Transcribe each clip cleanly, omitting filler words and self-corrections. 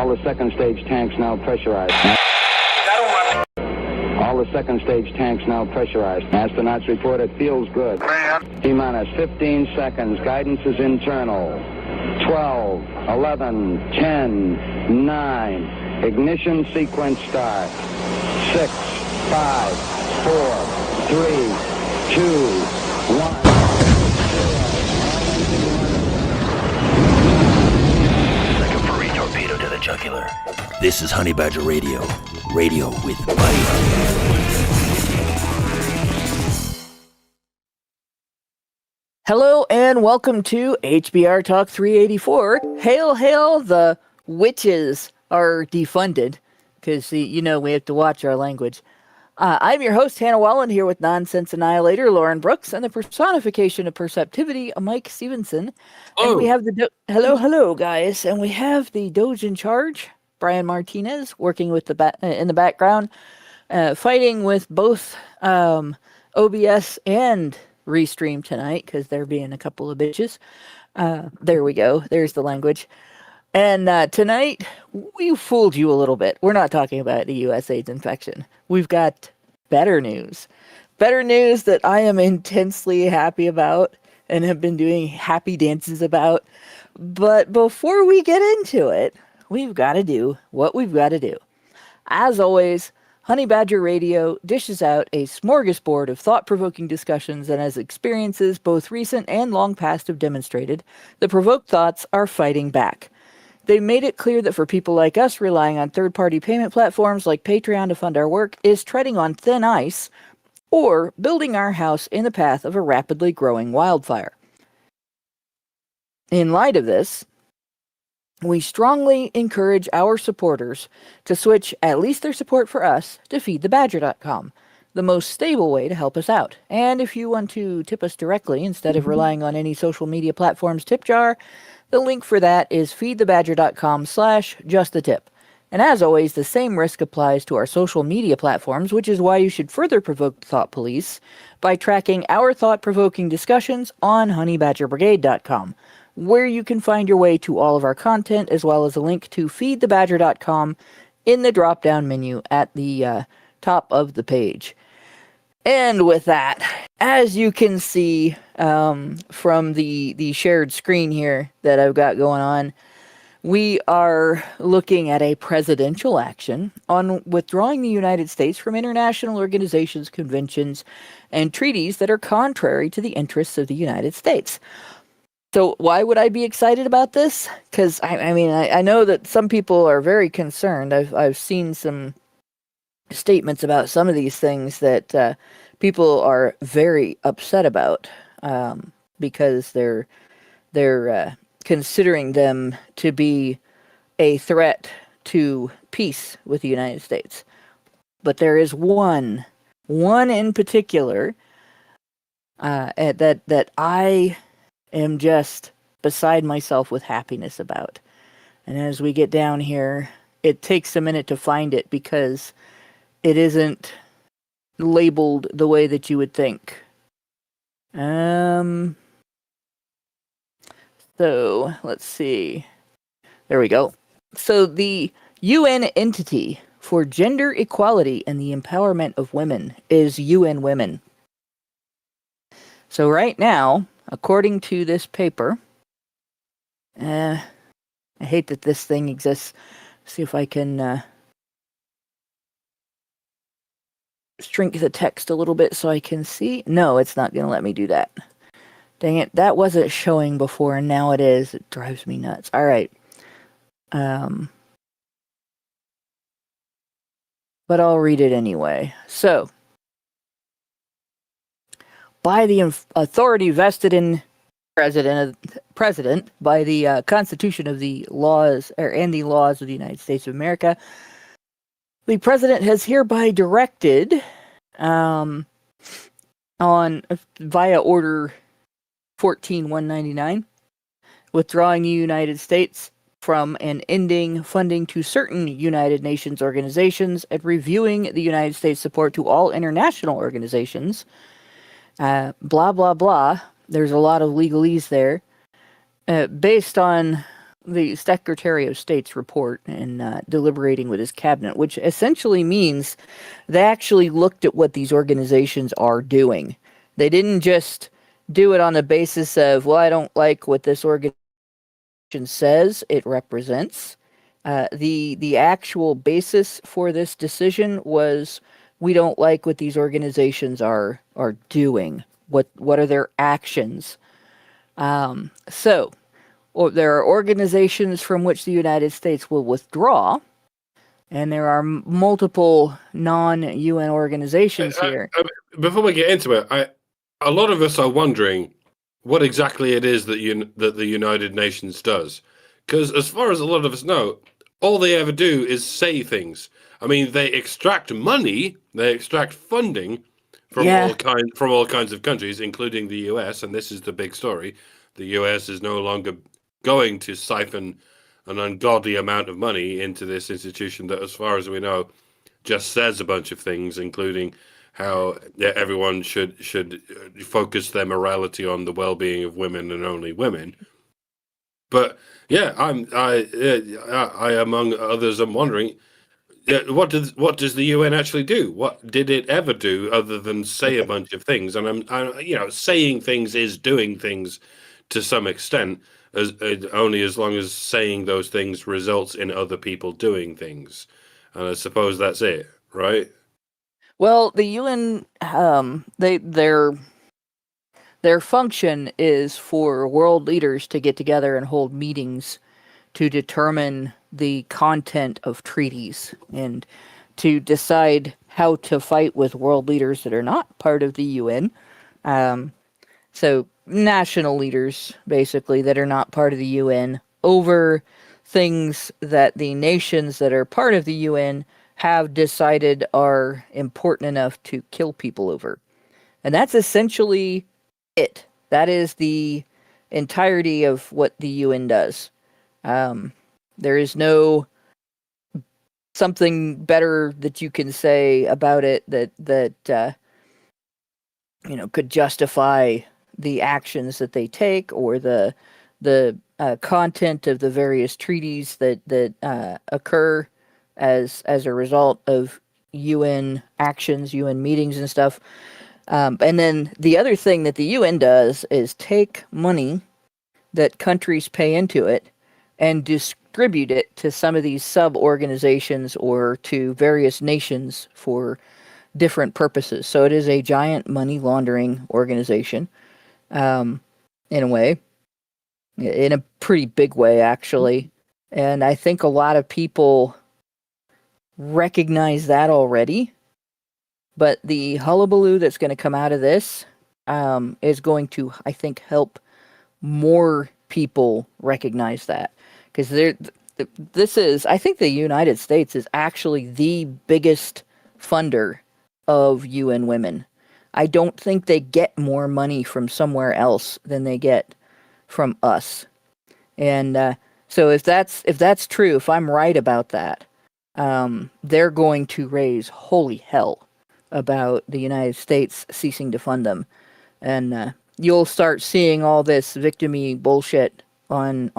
All the second stage tanks now pressurized. All the second stage tanks now pressurized. Astronauts report it feels good. T-minus 15 seconds. Guidance is internal. 12, 11, 10, 9. Ignition sequence start. 6, 5, 4, 3, 2, 1. Like a furry torpedo to the jugular. This is Honey Badger Radio. Radio with Buddy. Hello and welcome to HBR Talk 384. Hail, hail, the witches are defunded. Because, you know, we have to watch our language. I'm your host, Hannah Wallen, here with Nonsense Annihilator, Lauren Brooks, and the personification of perceptivity, Mike Stevenson. Oh. And we have the... Hello, guys. And we have the Doge in charge, Brian Martinez, working with in the background, fighting with both OBS and Restream tonight, because they're being a couple of bitches. There we go. There's the language. And tonight, we fooled you a little bit. We're not talking about the USAIDs infection. We've got better news. Better news that I am intensely happy about and have been doing happy dances about. But before we get into it, we've got to do what we've got to do. As always, Honey Badger Radio dishes out a smorgasbord of thought-provoking discussions, and as experiences both recent and long past have demonstrated, the provoked thoughts are fighting back. They made it clear that for people like us, relying on third-party payment platforms like Patreon to fund our work is treading on thin ice, or building our house in the path of a rapidly growing wildfire. In light of this, we strongly encourage our supporters to switch at least their support for us to feedthebadger.com, the most stable way to help us out. And if you want to tip us directly instead of relying on any social media platform's tip jar, the link for that is feedthebadger.com/justtip. And as always, the same risk applies to our social media platforms, which is why you should further provoke the Thought Police by tracking our thought-provoking discussions on honeybadgerbrigade.com, where you can find your way to all of our content, as well as a link to feedthebadger.com in the drop-down menu at the top of the page. And with that, as you can see from the shared screen here that I've got going on, we are looking at a presidential action on withdrawing the United States from international organizations, conventions, and treaties that are contrary to the interests of the United States. So why would I be excited about this? Because, I know that some people are very concerned. I've seen some statements about some of these things that people are very upset about because they're considering them to be a threat to peace with the United States. But there is one in particular that I am just beside myself with happiness about. And as we get down here, it takes a minute to find it because it isn't labeled the way that you would think. So, let's see. There we go. So, the UN entity for gender equality and the empowerment of women is UN Women. So, right now, according to this paper, I hate that this thing exists. See if I can shrink the text a little bit so I can see. No, it's not going to let me do that. Dang it, that wasn't showing before, and now it is. It drives me nuts. All right. But I'll read it anyway. So, by the authority vested in president by the Constitution of the laws and the laws of the United States of America, the president has hereby directed via Order 14199, withdrawing the United States from and ending funding to certain United Nations organizations and reviewing the United States support to all international organizations. Blah, blah, blah. There's a lot of legalese there. Based on the Secretary of State's report and deliberating with his cabinet, which essentially means they actually looked at what these organizations are doing. They didn't just do it on the basis of, well, I don't like what this organization says it represents. The actual basis for this decision was, we don't like what these organizations are doing. What are their actions? Or there are organizations from which the United States will withdraw, and there are multiple non-UN organizations here. Before we get into it, a lot of us are wondering what exactly it is that the United Nations does, because as far as a lot of us know, all they ever do is say things. I mean, they extract money, they extract funding from all kinds of countries, including the US, and this is the big story. The US is no longer going to siphon an ungodly amount of money into this institution that, as far as we know, just says a bunch of things, including how everyone should focus their morality on the well-being of women and only women. But yeah, I among others am wondering, what does the UN actually do? What did it ever do other than say a bunch of things? And I'm saying things is doing things to some extent, only as long as saying those things results in other people doing things. And I suppose that's it, right? Well, the UN, their function is for world leaders to get together and hold meetings to determine the content of treaties and to decide how to fight with world leaders that are not part of the UN. So national leaders, basically, that are not part of the UN, over things that the nations that are part of the UN have decided are important enough to kill people over. And that's essentially it. That is the entirety of what the UN does. There is no something better that you can say about it that could justify the actions that they take, or the content of the various treaties that occur as a result of UN actions, UN meetings and stuff. And then the other thing that the UN does is take money that countries pay into it and distribute it to some of these sub-organizations or to various nations for different purposes. So it is a giant money laundering organization, in a way, in a pretty big way, actually. And I think a lot of people recognize that already. But the hullabaloo that's going to come out of this is going to, I think, help more people recognize that. Because I think the United States is actually the biggest funder of UN Women. I don't think they get more money from somewhere else than they get from us. And so if that's true, if I'm right about that, they're going to raise holy hell about the United States ceasing to fund them. And you'll start seeing all this victim-y bullshit on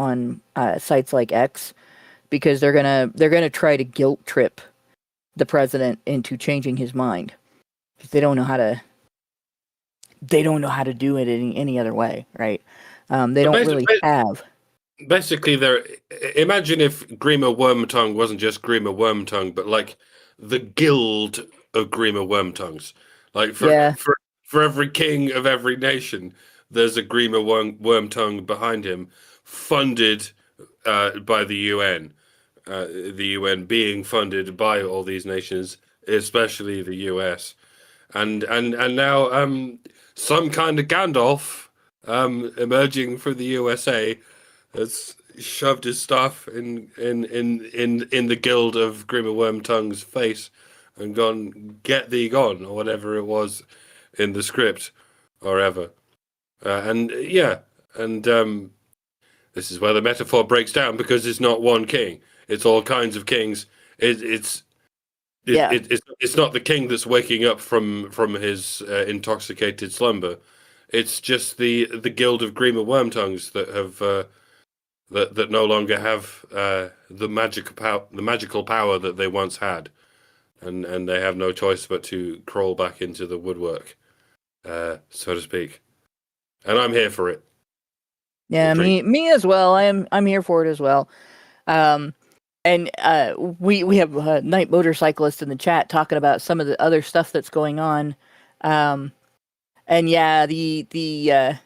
sites like X, because they're gonna try to guilt trip the president into changing his mind. They don't know how to do it in any other way, right? They don't really have. Basically, imagine if Grima Wormtongue wasn't just Grima Wormtongue, but like the guild of Grima Wormtongues. Like for every king of every nation, there's a Grima Wormtongue behind him, funded by the UN. The UN being funded by all these nations, especially the US, and now some kind of Gandalf emerging from the USA has shoved his stuff in the guild of Grima Wormtongue's face and gone, "Get thee gone," or whatever it was in the script, or ever. This is where the metaphor breaks down, because it's not one king; it's all kinds of kings. It's not the king that's waking up from his intoxicated slumber. It's just the guild of Grima Wormtongues that have that no longer have the magical power that they once had, and they have no choice but to crawl back into the woodwork, so to speak. And I'm here for it. Yeah, me as well. I'm here for it as well. And we have a night motorcyclist in the chat talking about some of the other stuff that's going on. And yeah, the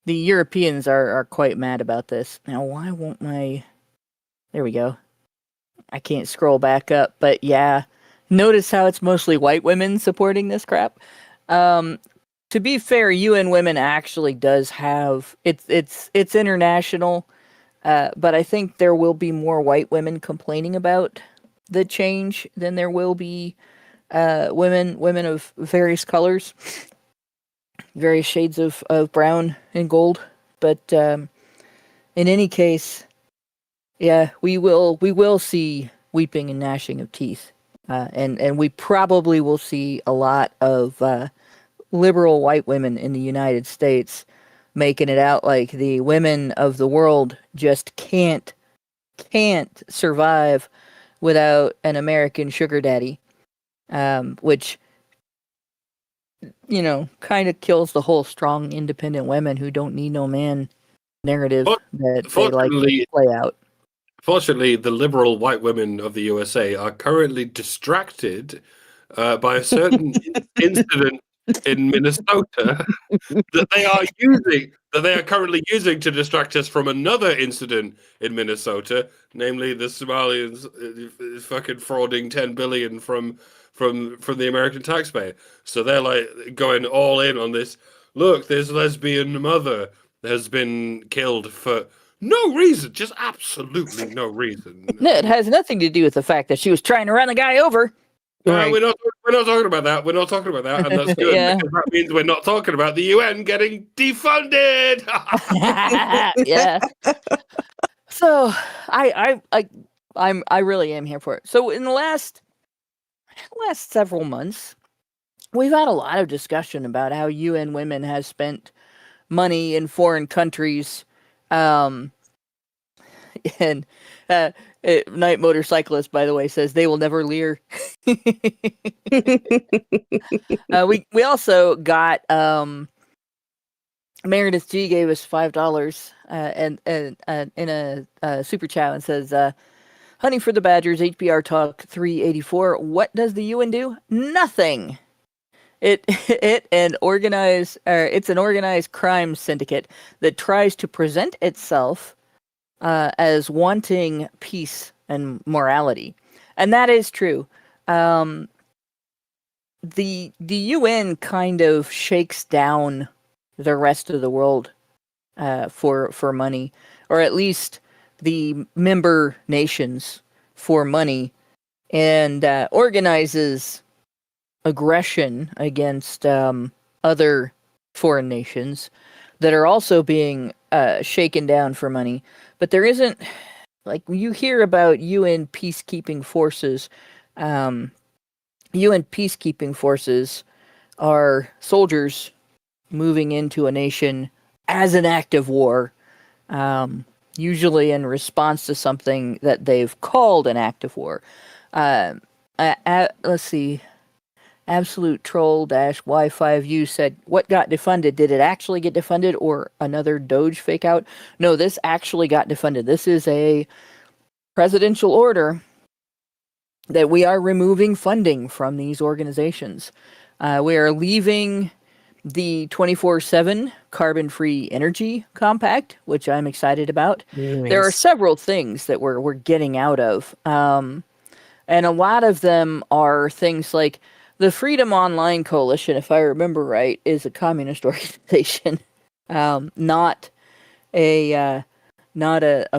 Europeans are quite mad about this. Now, why won't there we go. I can't scroll back up, but yeah, notice how it's mostly white women supporting this crap. To be fair, UN Women actually does have it's international, but I think there will be more white women complaining about the change than there will be women of various colors, various shades of brown and gold. But in any case, yeah, we will see weeping and gnashing of teeth, and we probably will see a lot of liberal white women in the United States making it out like the women of the world just can't survive without an American sugar daddy, which, you know, kind of kills the whole strong, independent women who don't need no man narrative that they like to play out. Fortunately, the liberal white women of the USA are currently distracted by a certain incident in Minnesota that they are currently using to distract us from another incident in Minnesota, namely the Somalians fucking frauding $10 billion from the American taxpayer. So they're like going all in on this. Look, this lesbian mother has been killed for no reason, just absolutely no reason. No, it has nothing to do with the fact that she was trying to run the guy over. Right. We're not talking about that. We're not talking about that, and that's good Yeah. because that means we're not talking about the UN getting defunded. Yeah. So I really am here for it. So in the last several months, we've had a lot of discussion about how UN Women has spent money in foreign countries, and Night Motorcyclist, by the way, says they will never leer. We also got Meredith G gave us $5 and in a super chat and says, "Honey for the Badgers, HBR Talk 384. What does the UN do? Nothing. It's an organized crime syndicate that tries to present itself as wanting peace and morality," and that is true. The UN kind of shakes down the rest of the world for money, or at least the member nations for money, and organizes aggression against other foreign nations that are also being shaken down for money. But there isn't, like, you hear about UN peacekeeping forces. UN peacekeeping forces are soldiers moving into a nation as an act of war, usually in response to something that they've called an act of war. Let's see. Absolute Troll Y5U said, "What got defunded? Did it actually get defunded or another Doge fake out?" No, this actually got defunded. This is a presidential order that we are removing funding from these organizations. We are leaving the 24/7 carbon-free energy compact, which I'm excited about. Nice. There are several things that we're getting out of. And a lot of them are things like the Freedom Online Coalition, if I remember right, is a communist organization, not a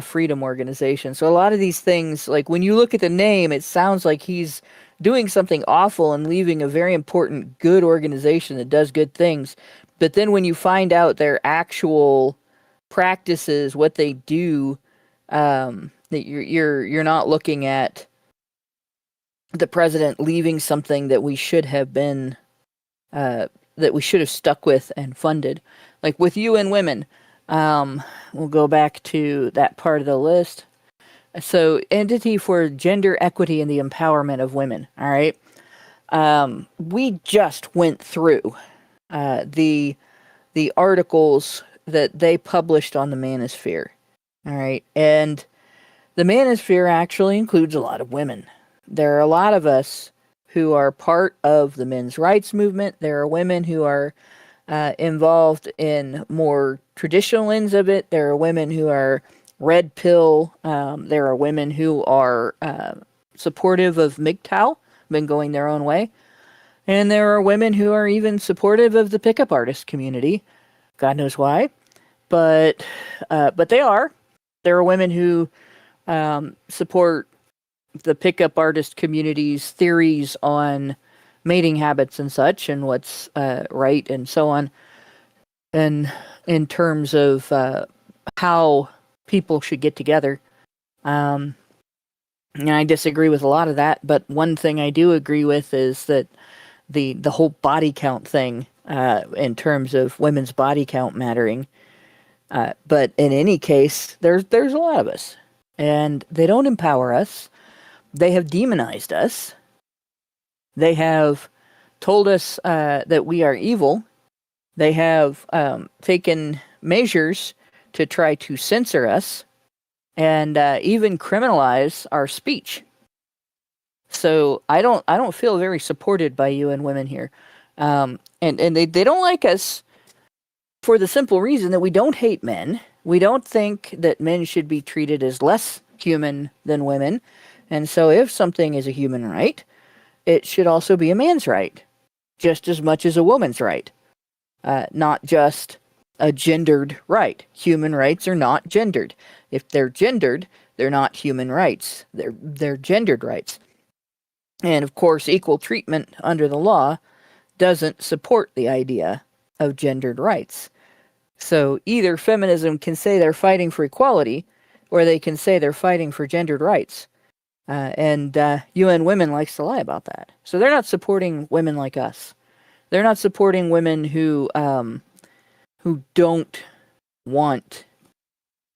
freedom organization. So a lot of these things, like when you look at the name, it sounds like he's doing something awful and leaving a very important, good organization that does good things. But then when you find out their actual practices, what they do, that you're not looking at the president leaving something that we should have been, that we should have stuck with and funded. Like with UN Women, We'll go back to that part of the list. So, entity for gender equity and the empowerment of women. All right. We just went through the articles that they published on the Manosphere. All right, and the Manosphere actually includes a lot of women. There are a lot of us who are part of the men's rights movement. There are women who are involved in more traditional ends of it. There are women who are red pill. There are women who are supportive of MGTOW, been going their own way. And there are women who are even supportive of the pickup artist community. God knows why. But they are. There are women who support the pickup artist community's theories on mating habits and such, and what's right and so on, and in terms of how people should get together. And I disagree with a lot of that, but one thing I do agree with is that the whole body count thing, in terms of women's body count mattering. But in any case, there's a lot of us, and they don't empower us. They have demonized us. They have told us that we are evil. They have taken measures to try to censor us and even criminalize our speech. So I don't feel very supported by UN Women here, and they don't like us for the simple reason that we don't hate men. We don't think that men should be treated as less human than women, and so if something is a human right, it should also be a man's right, just as much as a woman's right, not just a gendered right. Human rights are not gendered. If they're gendered, they're not human rights. They're gendered rights. And of course, equal treatment under the law doesn't support the idea of gendered rights. So either feminism can say they're fighting for equality, or they can say they're fighting for gendered rights. And UN Women likes to lie about that. So they're not supporting women like us. They're not supporting women who don't want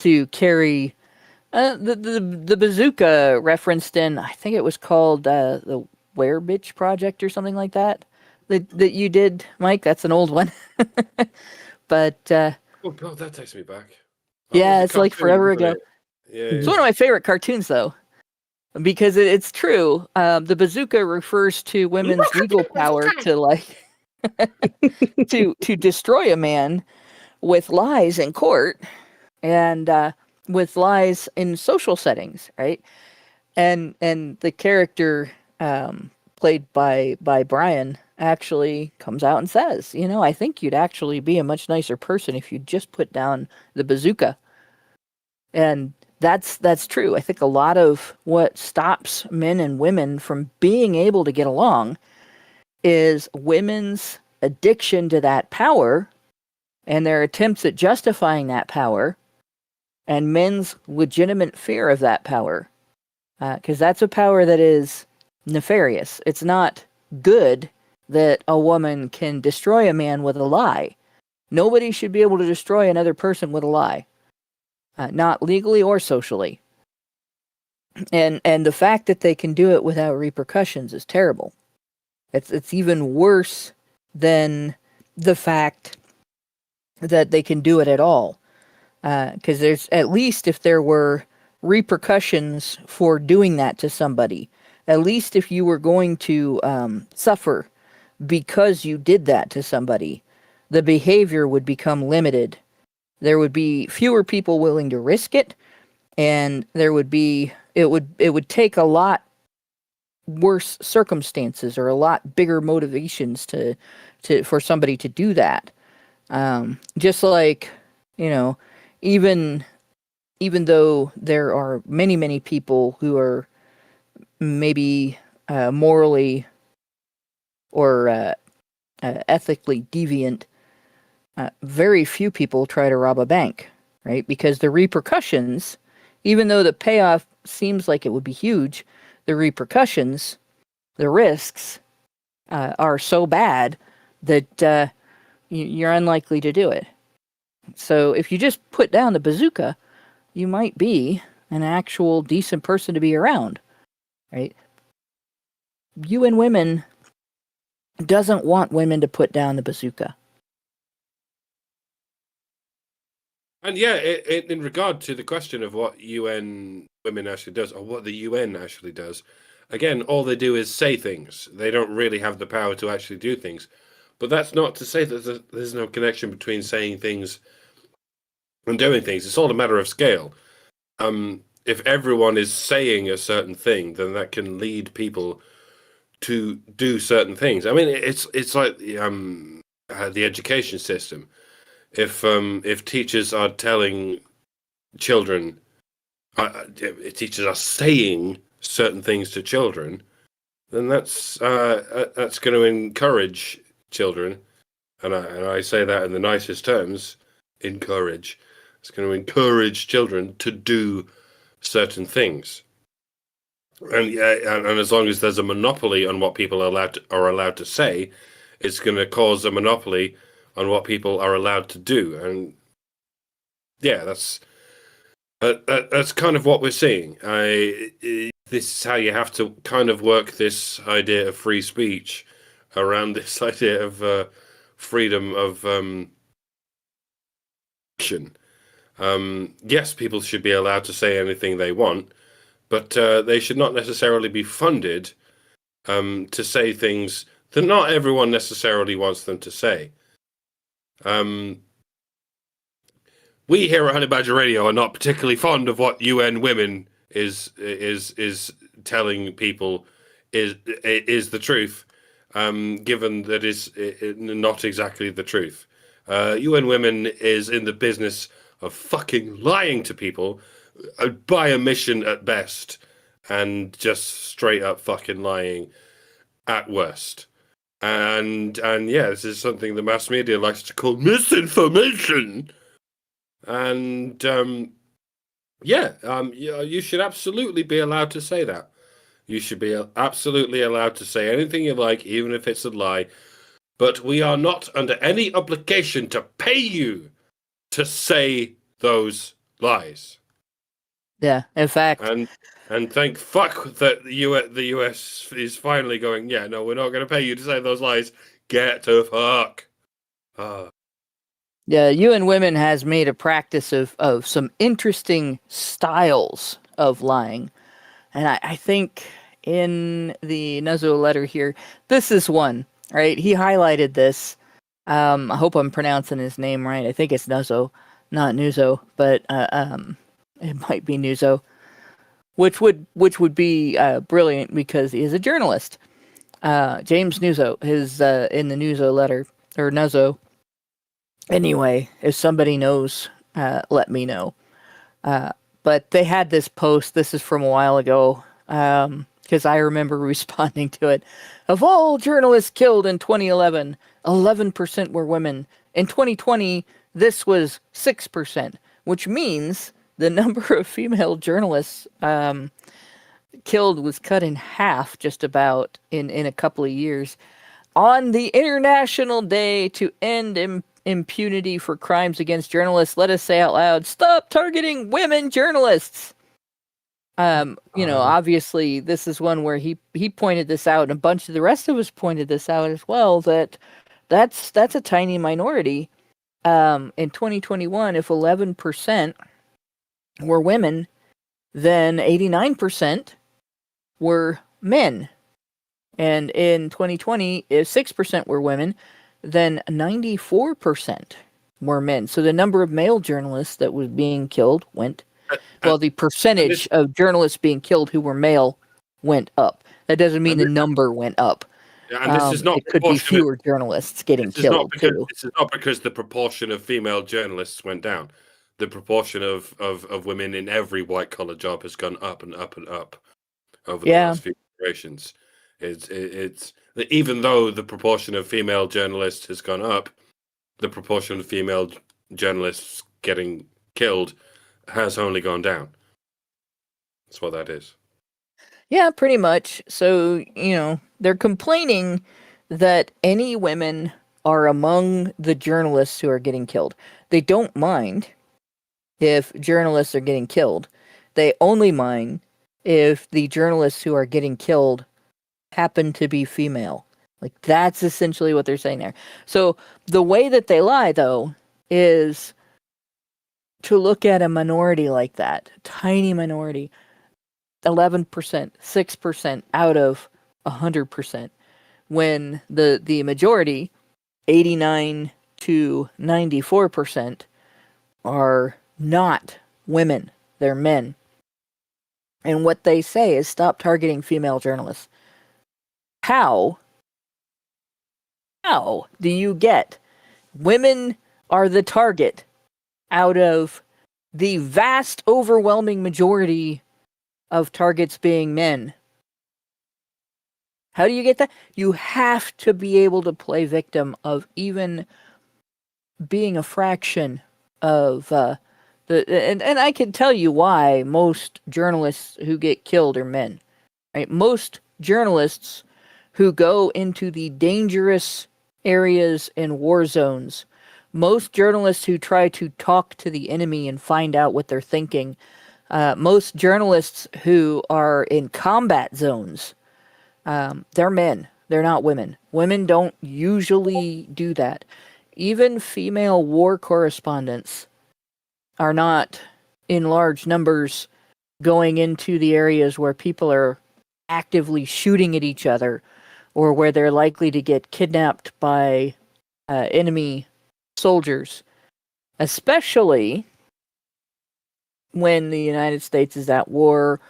to carry the bazooka referenced in, I think it was called the Were Bitch Project or something like that that you did, Mike. That's an old one. But oh god, that takes me back. Yeah, it's like forever ago. Yeah, it's one of my favorite cartoons, though, because it's true. The bazooka refers to women's legal power to like to destroy a man with lies in court and with lies in social settings, right? And the character played by Brian actually comes out and says, I think you'd actually be a much nicer person if you just put down the bazooka. And that's true. I think a lot of what stops men and women from being able to get along is women's addiction to that power and their attempts at justifying that power, and men's legitimate fear of that power. Because that's a power that is nefarious. It's not good that a woman can destroy a man with a lie. Nobody should be able to destroy another person with a lie. Not legally or socially. And the fact that they can do it without repercussions is terrible. It's even worse than the fact that they can do it at all. Because there's, at least if there were repercussions for doing that to somebody, at least if you were going to suffer because you did that to somebody, the behavior would become limited. There would be fewer people willing to risk it, and it would take a lot worse circumstances or a lot bigger motivations for somebody to do that. Just like, even though there are many, many people who are maybe morally or ethically deviant, very few people try to rob a bank, right? Because the repercussions, even though the payoff seems like it would be huge, the repercussions, the risks, are so bad that you're unlikely to do it. So if you just put down the bazooka, you might be an actual decent person to be around, right? UN Women doesn't want women to put down the bazooka. And yeah, in regard to the question of what UN Women actually does, or what the UN actually does, again, all they do is say things. They don't really have the power to actually do things. But that's not to say that there's no connection between saying things and doing things. It's all a matter of scale. If everyone is saying a certain thing, then that can lead people to do certain things. I mean, it's like the education system. If teachers are telling children, if teachers are saying certain things to children, then that's going to encourage children, and I say that in the nicest terms. Encourage. It's going to encourage children to do certain things, and as long as there's a monopoly on what people are allowed to say, it's going to cause a monopoly on what people are allowed to do. And yeah, that's kind of what we're seeing. This is how you have to kind of work this idea of free speech around this idea of freedom of action. Yes, people should be allowed to say anything they want, but they should not necessarily be funded to say things that not everyone necessarily wants them to say. We here at Honey Badger Radio are not particularly fond of what UN Women is telling people is the truth, given that is not exactly the truth. UN Women is in the business of fucking lying to people by omission at best, and just straight up fucking lying at worst. And yeah, this is something the mass media likes to call misinformation. And you should absolutely be allowed to say that. You should be absolutely allowed to say anything you like, even if it's a lie. But we are not under any obligation to pay you to say those lies. Yeah, in fact. And thank fuck that the US is finally going, yeah, no, we're not going to pay you to say those lies. Get to fuck. Yeah, UN Women has made a practice of some interesting styles of lying. And I think in the Nuzzo letter here, this is one, right? He highlighted this. I hope I'm pronouncing his name right. I think it's Nuzzo, not Nuzzo, but it might be Nuzzo, which would be brilliant because he is a journalist. James Nuzzo is in the Nuzzo letter, or Nuzzo. Anyway, if somebody knows, let me know. But they had this post. This is from a while ago, because I remember responding to it. Of all journalists killed in 2011, 11% were women. In 2020, this was 6%, which means the number of female journalists killed was cut in half just about in a couple of years. On the International Day to End Impunity for Crimes Against Journalists, let us say out loud, stop targeting women journalists. Obviously this is one where he pointed this out, and a bunch of the rest of us pointed this out as well, that's a tiny minority. In 2021, if 11% were women, then 89% were men. And in 2020, if 6% were women, then 94% were men. So the number of male journalists that was being killed went, well, the percentage of journalists being killed who were male went up. That doesn't mean the number went up. And this is not. It could be fewer journalists getting killed too. This is not because the proportion of female journalists went down. The proportion of women in every white collar job has gone up and up and up over the last few generations. It's even though the proportion of female journalists has gone up, the proportion of female journalists getting killed has only gone down. That's what that is. Yeah, pretty much. So, they're complaining that any women are among the journalists who are getting killed. They don't mind if journalists are getting killed. They only mind if the journalists who are getting killed happen to be female. Like, that's essentially what they're saying there. So the way that they lie, though, is to look at a minority like that, tiny minority, 11%, 6% out of 100%, when the majority, 89 to 94%, are not women. They're men. And what they say is stop targeting female journalists. How do you get women are the target out of the vast, overwhelming majority of targets being men? How do you get that? You have to be able to play victim of even being a fraction of and I can tell you why most journalists who get killed are men. Right? Most journalists who go into the dangerous areas and war zones, most journalists who try to talk to the enemy and find out what they're thinking, most journalists who are in combat zones, they're men. They're not women. Women don't usually do that. Even female war correspondents are not in large numbers going into the areas where people are actively shooting at each other or where they're likely to get kidnapped by enemy soldiers, especially when the United States is at war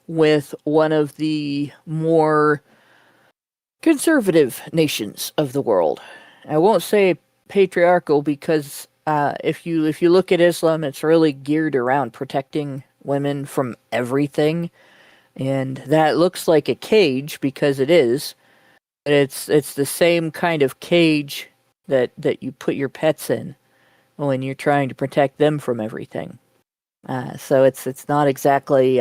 with one of the more conservative nations of the world. I won't say patriarchal because if you look at Islam, it's really geared around protecting women from everything, and that looks like a cage because it is. But it's the same kind of cage that you put your pets in when you're trying to protect them from everything. So it's not exactly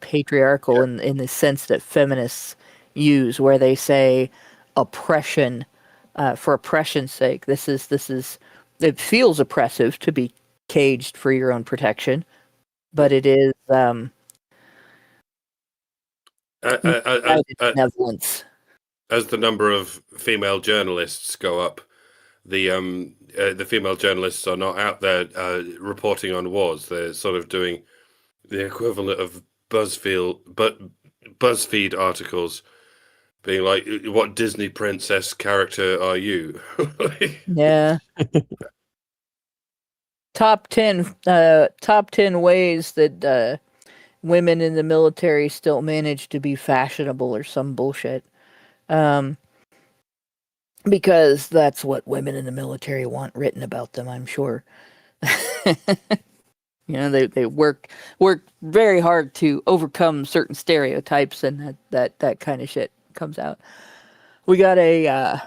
patriarchal in the sense that feminists use, where they say oppression for oppression's sake. This is it feels oppressive to be caged for your own protection, but it is benevolence. As the number of female journalists go up, the female journalists are not out there reporting on wars. They're sort of doing the equivalent of BuzzFeed articles, being like, "What Disney princess character are you?" Yeah. Top 10 ways that women in the military still manage to be fashionable or some bullshit. Because that's what women in the military want written about them, I'm sure. They work very hard to overcome certain stereotypes, and that kind of shit comes out. We got a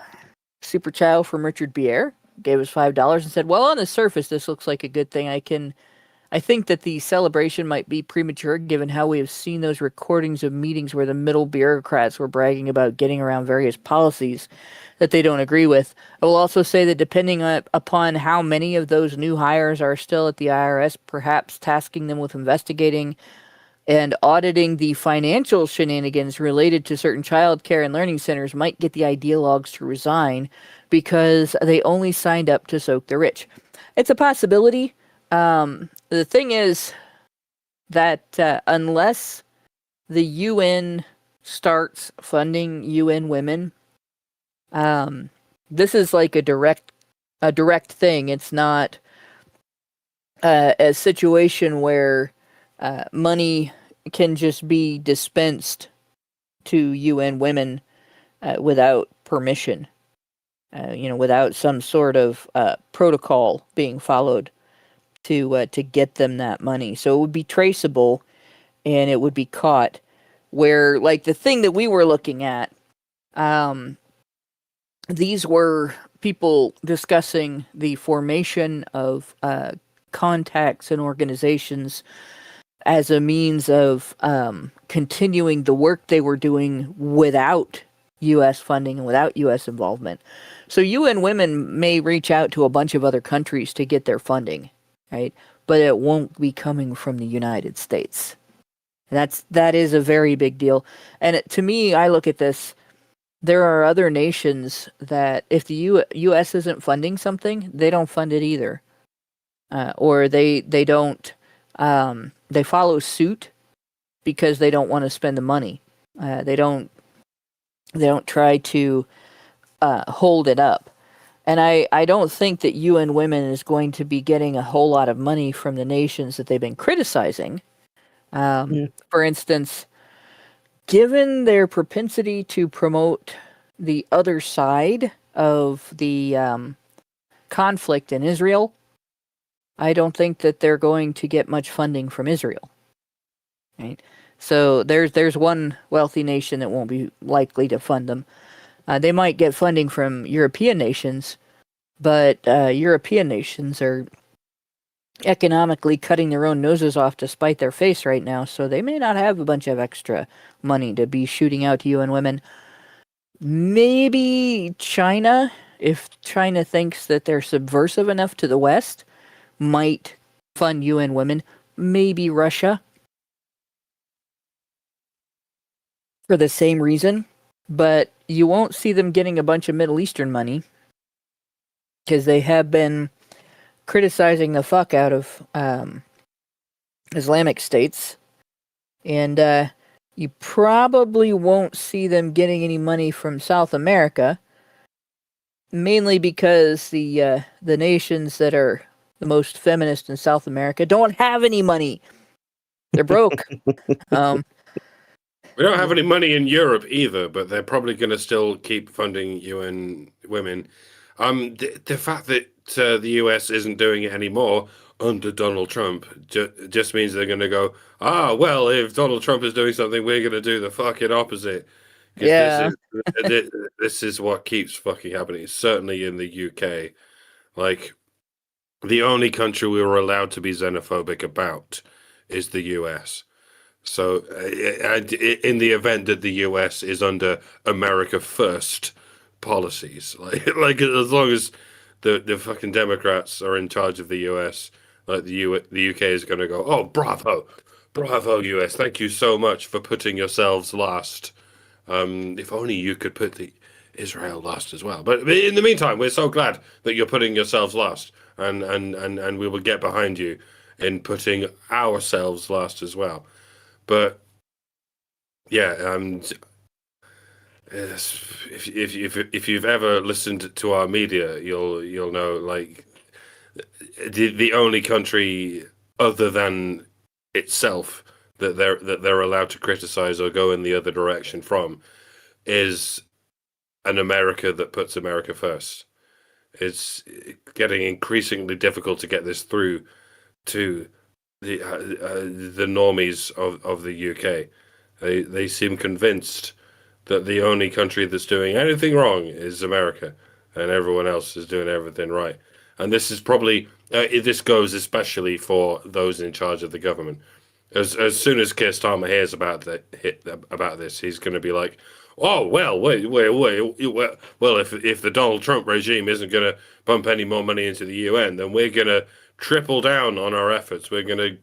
super child from Richard Bier, gave us $5 and said, "Well, on the surface, this looks like a good thing. I think that the celebration might be premature given how we have seen those recordings of meetings where the middle bureaucrats were bragging about getting around various policies that they don't agree with. I will also say that depending upon how many of those new hires are still at the IRS, perhaps tasking them with investigating and auditing the financial shenanigans related to certain child care and learning centers might get the ideologues to resign because they only signed up to soak the rich." It's a possibility. The thing is that unless the UN starts funding UN women, this is like a direct thing. It's not a situation where money can just be dispensed to UN women without permission, without some sort of protocol being followed to get them that money. So it would be traceable and it would be caught. Where, like, the thing that we were looking at, these were people discussing the formation of contacts and organizations as a means of continuing the work they were doing without U.S. funding and without U.S. involvement. So UN Women may reach out to a bunch of other countries to get their funding, right? But it won't be coming from the United States. That is a very big deal. And to me, I look at this. There are other nations that if the U.S. isn't funding something, they don't fund it either, or they don't. They follow suit because they don't want to spend the money. They don't try to hold it up. And I don't think that UN Women is going to be getting a whole lot of money from the nations that they've been criticizing. For instance, given their propensity to promote the other side of the conflict in Israel, I don't think that they're going to get much funding from Israel. Right? So there's one wealthy nation that won't be likely to fund them. They might get funding from European nations, but European nations are economically cutting their own noses off to spite their face right now, so they may not have a bunch of extra money to be shooting out to UN Women. Maybe China, if China thinks that they're subversive enough to the West, might fund UN Women. Maybe Russia, for the same reason, but you won't see them getting a bunch of Middle Eastern money because they have been criticizing the fuck out of Islamic states, and you probably won't see them getting any money from South America, mainly because the nations that are the most feminist in South America don't have any money. They're broke. We don't have any money in Europe either, but they're probably going to still keep funding UN Women. The fact that the US isn't doing it anymore under Donald Trump just means they're going to go, well, if Donald Trump is doing something, we're going to do the fucking opposite. Yeah. This is what keeps fucking happening. Certainly in the UK. Like, the only country we were allowed to be xenophobic about is the US. So, in the event that the US is under America First policies, like as long as the fucking Democrats are in charge of the US, like the UK is going to go, oh, bravo, US, thank you so much for putting yourselves last. If only you could put the Israel last as well. But in the meantime, we're so glad that you're putting yourselves last, and we will get behind you in putting ourselves last as well. But yeah, if you've ever listened to our media, you'll know, like, the only country other than itself that they're allowed to criticize or go in the other direction from is an America that puts America first. It's getting increasingly difficult to get this through to the normies of the UK. They seem convinced that the only country that's doing anything wrong is America, and everyone else is doing everything right. And this is probably this goes especially for those in charge of the government. As soon as Keir Starmer hears about this, he's going to be like, "Oh well, wait. Well, if the Donald Trump regime isn't going to pump any more money into the UN, then we're going to triple down on our efforts. We're going to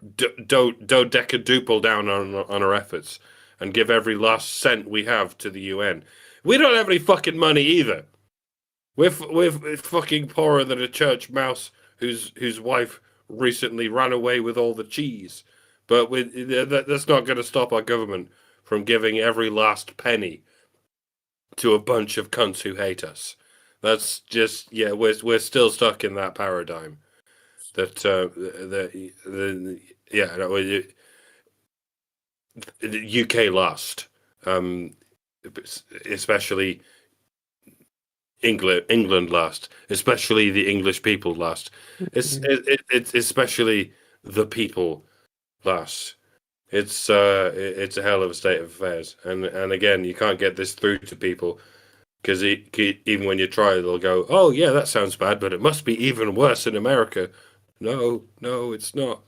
dodecaduple down on our efforts and give every last cent we have to the UN. We don't have any fucking money either. We're fucking poorer than a church mouse whose wife recently ran away with all the cheese. But that's not going to stop our government from giving every last penny to a bunch of cunts who hate us. That's just, yeah, we're still stuck in that paradigm. The UK lost, especially England lost, especially the English people lost. It's especially the people lost. It's a hell of a state of affairs, and again, you can't get this through to people because even when you try, they'll go, "Oh yeah, that sounds bad, but it must be even worse in America." No, it's not.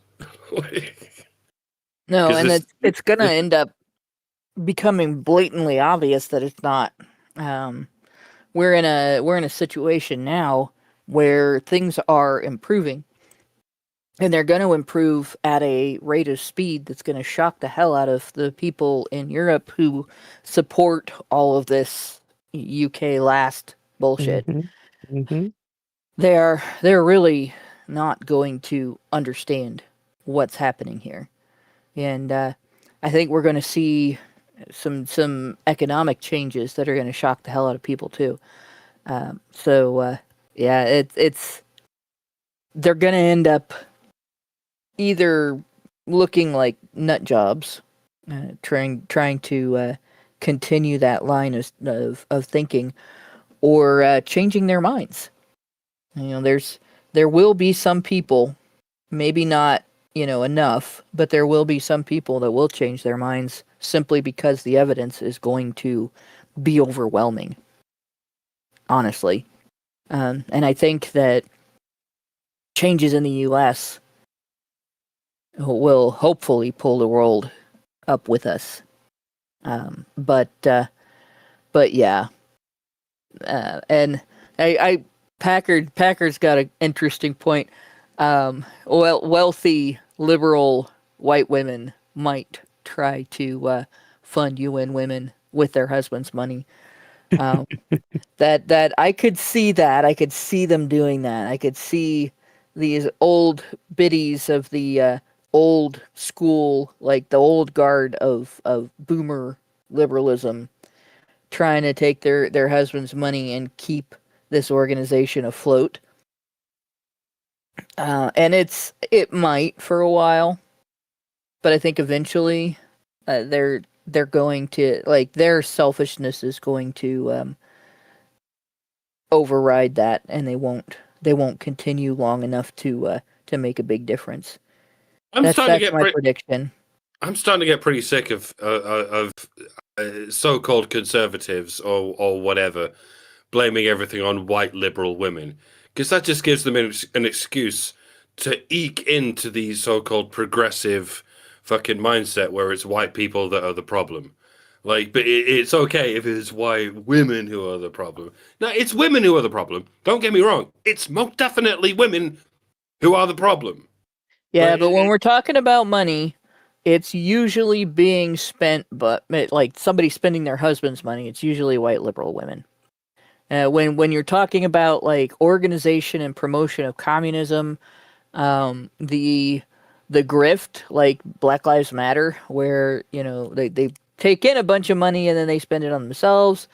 No, and it's going to end up becoming blatantly obvious that it's not. We're in a situation now where things are improving, and they're going to improve at a rate of speed that's going to shock the hell out of the people in Europe who support all of this UK last bullshit. They're really not going to understand what's happening here, and I think we're going to see some economic changes that are going to shock the hell out of people too. Yeah, it's they're going to end up either looking like nut jobs, trying to continue that line of thinking, or changing their minds. You know, there will be some people, maybe not, enough, but there will be some people that will change their minds simply because the evidence is going to be overwhelming, honestly. And I think that changes in the U.S. will hopefully pull the world up with us. But yeah. And Packard's got an interesting point. Wealthy, liberal white women might try to fund UN women with their husband's money. That I could see that. I could see them doing that. I could see these old biddies of the old school, like the old guard of boomer liberalism, trying to take their husband's money and keep this organization afloat. And it might for a while, but I think eventually they're going to, like, their selfishness is going to override that, and they won't continue long enough to make a big difference. That's my prediction. I'm starting to get pretty sick of so-called conservatives or whatever blaming everything on white liberal women, because that just gives them an excuse to eke into these so-called progressive fucking mindset where it's white people that are the problem. Like, but it's okay if it's white women who are the problem. No, it's women who are the problem. Don't get me wrong. It's most definitely women who are the problem. Yeah, but when we're talking about money, it's usually being spent, but like somebody spending their husband's money, it's usually white liberal women. When you're talking about like organization and promotion of communism, the grift, like Black Lives Matter, where they take in a bunch of money and then they spend it on themselves,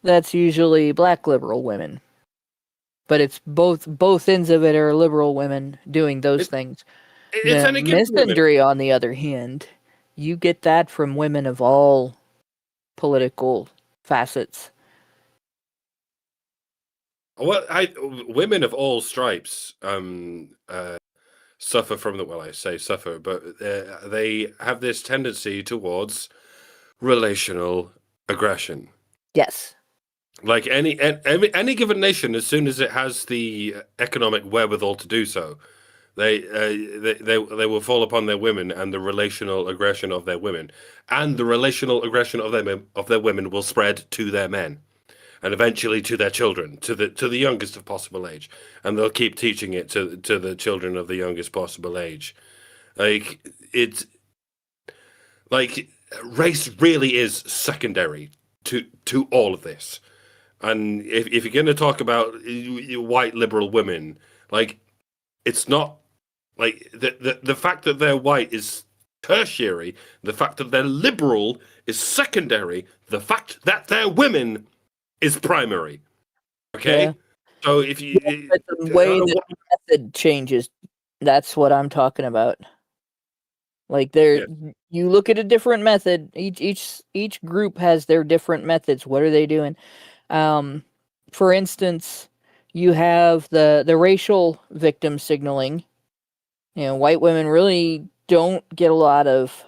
that's usually black liberal women. But it's both ends of it are liberal women doing those things. The misandry, on the other hand, you get that from women of all political facets. Well, women of all stripes suffer from I say suffer, but they have this tendency towards relational aggression. Yes. Like any given nation, as soon as it has the economic wherewithal to do so, they will fall upon their women and the relational aggression of their women, and the relational aggression of their women will spread to their men, and eventually to their children, to the youngest of possible age, and they'll keep teaching it to the children of the youngest possible age. Like, it's like race really is secondary to all of this. And if you're going to talk about white liberal women, like, it's not like the fact that they're white is tertiary. The fact that they're liberal is secondary. The fact that they're women is primary. Okay, yeah. So if you the way the method changes, that's what I'm talking about. Like you look at a different method. Each group has their different methods. What are they doing? For instance, you have the racial victim signaling. White women really don't get a lot of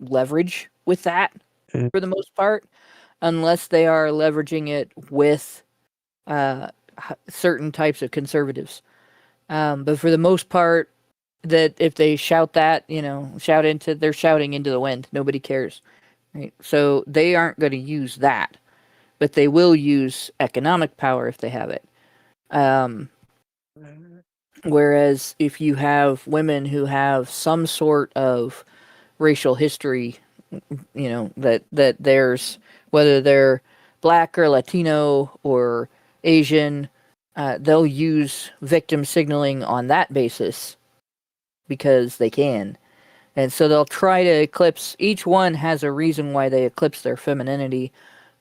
leverage with that for the most part, unless they are leveraging it with certain types of conservatives. But for the most part, that if they shout that, they're shouting into the wind. Nobody cares. right? So they aren't going to use that, but they will use economic power if they have it. Whereas if you have women who have some sort of racial history, that there's, whether they're black or Latino or Asian, they'll use victim signaling on that basis because they can. And so they'll try to eclipse, each one has a reason why they eclipse their femininity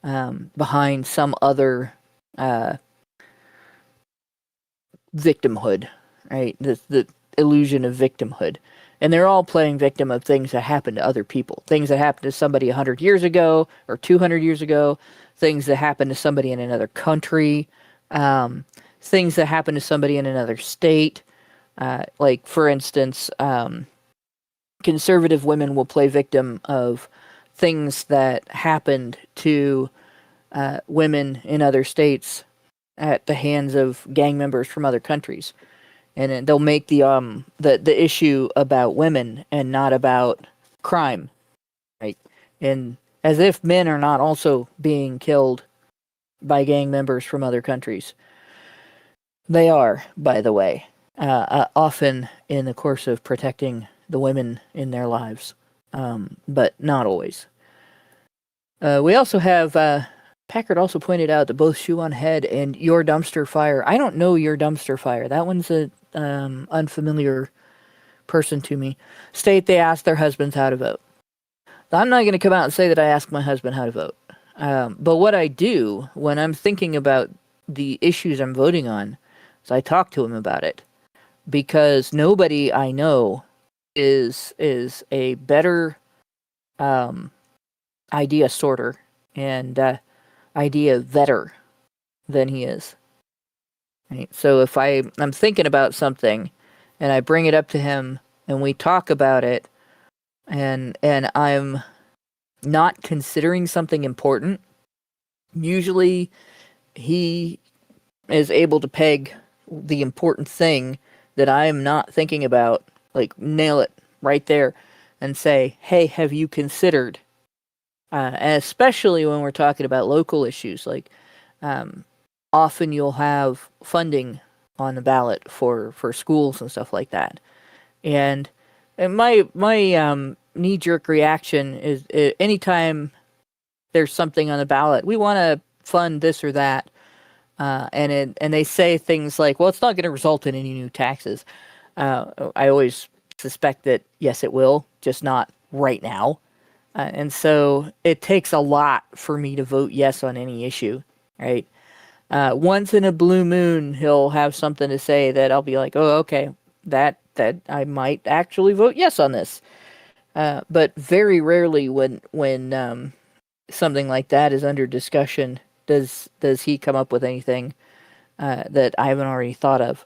behind some other victimhood, right? The illusion of victimhood. And they're all playing victim of things that happened to other people. Things that happened to somebody 100 years ago or 200 years ago. Things that happened to somebody in another country. Things that happened to somebody in another state. Like, for instance, conservative women will play victim of things that happened to women in other states at the hands of gang members from other countries. And they'll make the issue about women and not about crime, right? And as if men are not also being killed by gang members from other countries. They are, by the way, often in the course of protecting the women in their lives, but not always. We also have... Packard also pointed out that both Shoe on Head and Your Dumpster Fire. I don't know Your Dumpster Fire. That one's an unfamiliar person to me. State they ask their husbands how to vote. I'm not going to come out and say that I ask my husband how to vote. But what I do when I'm thinking about the issues I'm voting on is I talk to him about it. Because nobody I know is a better idea sorter and idea vetter than he is. Right? So if I'm thinking about something and I bring it up to him and we talk about it and I'm not considering something important, usually he is able to peg the important thing that I'm not thinking about, like nail it right there and say, hey, have you considered? And especially when we're talking about local issues, like often you'll have funding on the ballot for schools and stuff like that. And my knee-jerk reaction is anytime there's something on the ballot, we want to fund this or that, and they say things like, well, it's not going to result in any new taxes. I always suspect that, yes, it will, just not right now. And so it takes a lot for me to vote yes on any issue, right? Once in a blue moon, he'll have something to say that I'll be like, oh, okay, that I might actually vote yes on this. But very rarely when something like that is under discussion, does he come up with anything that I haven't already thought of.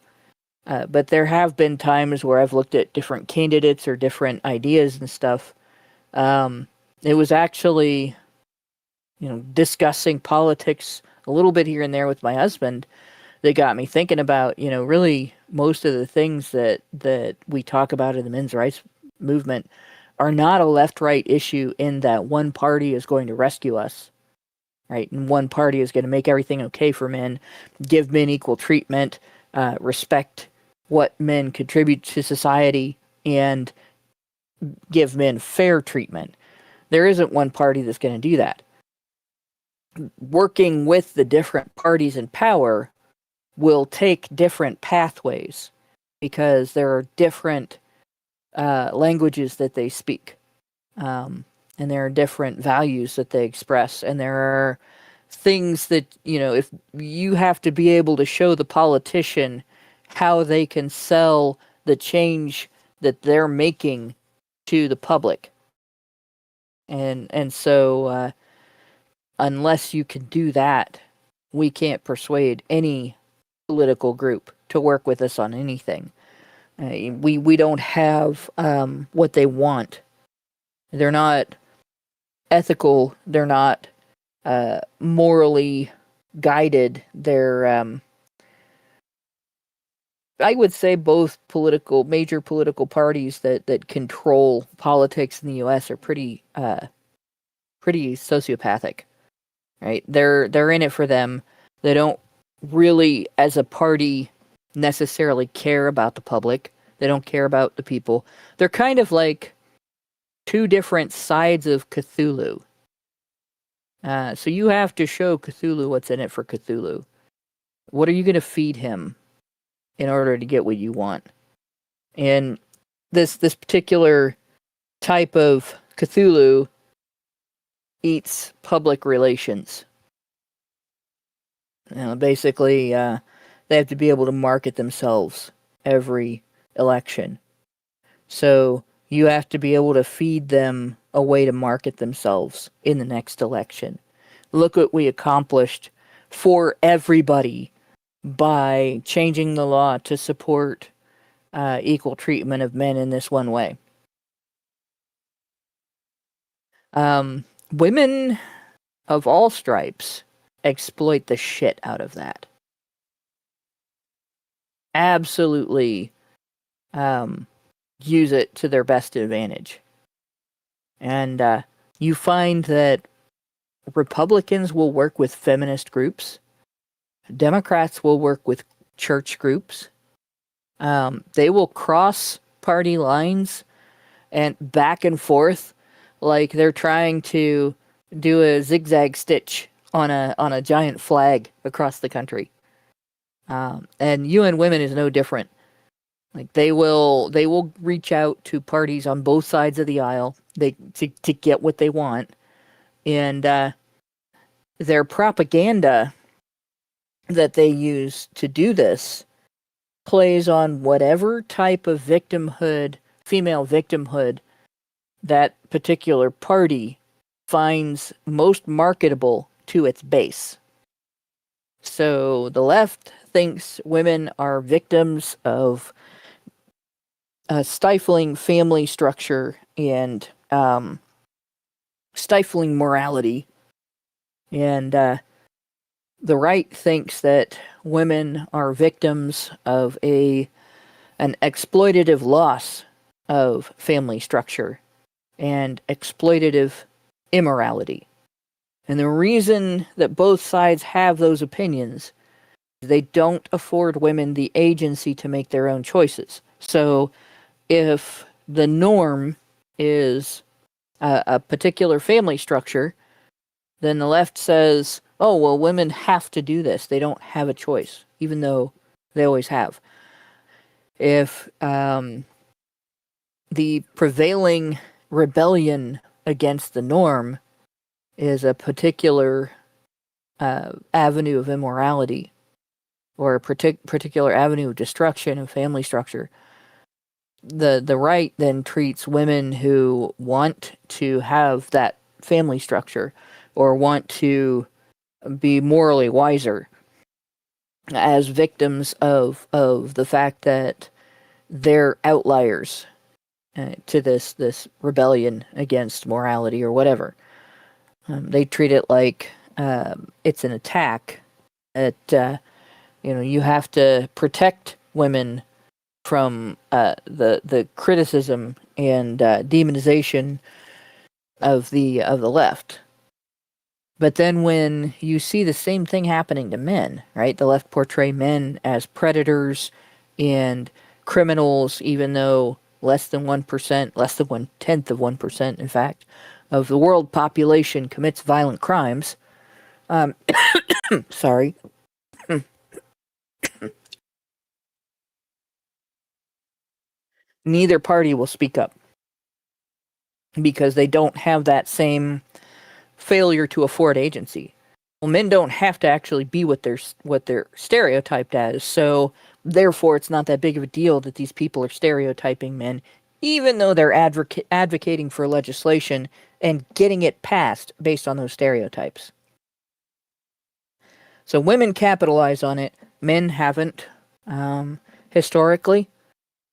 But there have been times where I've looked at different candidates or different ideas and stuff. It was actually, discussing politics a little bit here and there with my husband that got me thinking about, really most of the things that we talk about in the men's rights movement are not a left-right issue in that one party is going to rescue us, right? And one party is going to make everything okay for men, give men equal treatment, respect what men contribute to society, and give men fair treatment. There isn't one party that's going to do that. Working with the different parties in power will take different pathways because there are different languages that they speak. And there are different values that they express. And there are things that, if you have to be able to show the politician how they can sell the change that they're making to the public. And so unless you can do that, we can't persuade any political group to work with us on anything. We don't have what they want. They're not ethical. They're not morally guided. They're I would say both major political parties that control politics in the U.S. are pretty pretty sociopathic, right? They're in it for them. They don't really, as a party, necessarily care about the public. They don't care about the people. They're kind of like two different sides of Cthulhu. So you have to show Cthulhu what's in it for Cthulhu. What are you going to feed him in order to get what you want? And this particular type of Cthulhu eats public relations. Basically, they have to be able to market themselves every election. So you have to be able to feed them a way to market themselves in the next election. Look what we accomplished for everybody by changing the law to support equal treatment of men in this one way. Women of all stripes exploit the shit out of that. Absolutely use it to their best advantage. And you find that Republicans will work with feminist groups. Democrats will work with church groups. They will cross party lines and back and forth like they're trying to do a zigzag stitch on a giant flag across the country. And UN Women is no different. Like they will reach out to parties on both sides of the aisle to get what they want, and their propaganda that they use to do this plays on whatever type of victimhood, female victimhood, that particular party finds most marketable to its base. So the left thinks women are victims of a stifling family structure and stifling morality. And the right thinks that women are victims of an exploitative loss of family structure and exploitative immorality. And the reason that both sides have those opinions, they don't afford women the agency to make their own choices. So if the norm is a particular family structure, then the left says, oh, well, women have to do this. They don't have a choice, even though they always have. If the prevailing rebellion against the norm is a particular avenue of immorality or a particular avenue of destruction of family structure, the right then treats women who want to have that family structure or want to be morally wiser as victims of the fact that they're outliers to this rebellion against morality or whatever. They treat it like it's an attack. That you have to protect women from the criticism and demonization of the left. But then when you see the same thing happening to men, right? The left portray men as predators and criminals, even though less than 1%, less than 1/10 of 1%, in fact, of the world population commits violent crimes. Sorry. Neither party will speak up because they don't have that same failure to afford agency. Well, men don't have to actually be what they're stereotyped as, so therefore it's not that big of a deal that these people are stereotyping men, even though they're advocating for legislation and getting it passed based on those stereotypes. So women capitalize on it, men haven't, historically,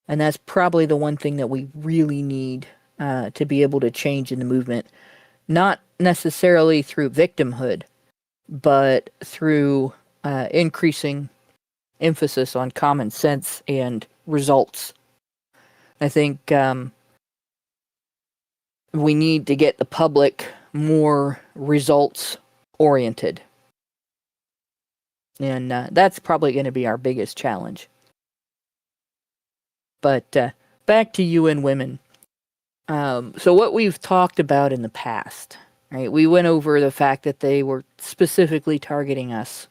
and that's probably the one thing that we really need to be able to change in the movement. Not necessarily through victimhood, but through increasing emphasis on common sense and results. I think we need to get the public more results oriented. And that's probably going to be our biggest challenge. But back to UN Women. So what we've talked about in the past, right? We went over the fact that they were specifically targeting us.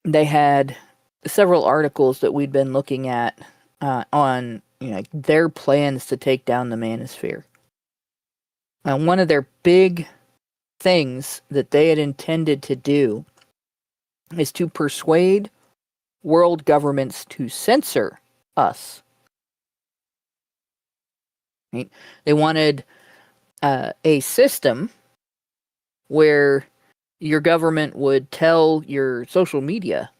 They had several articles that we'd been looking at on their plans to take down the manosphere. One of their big things that they had intended to do is to persuade world governments to censor us. Right? They wanted a system where your government would tell your social media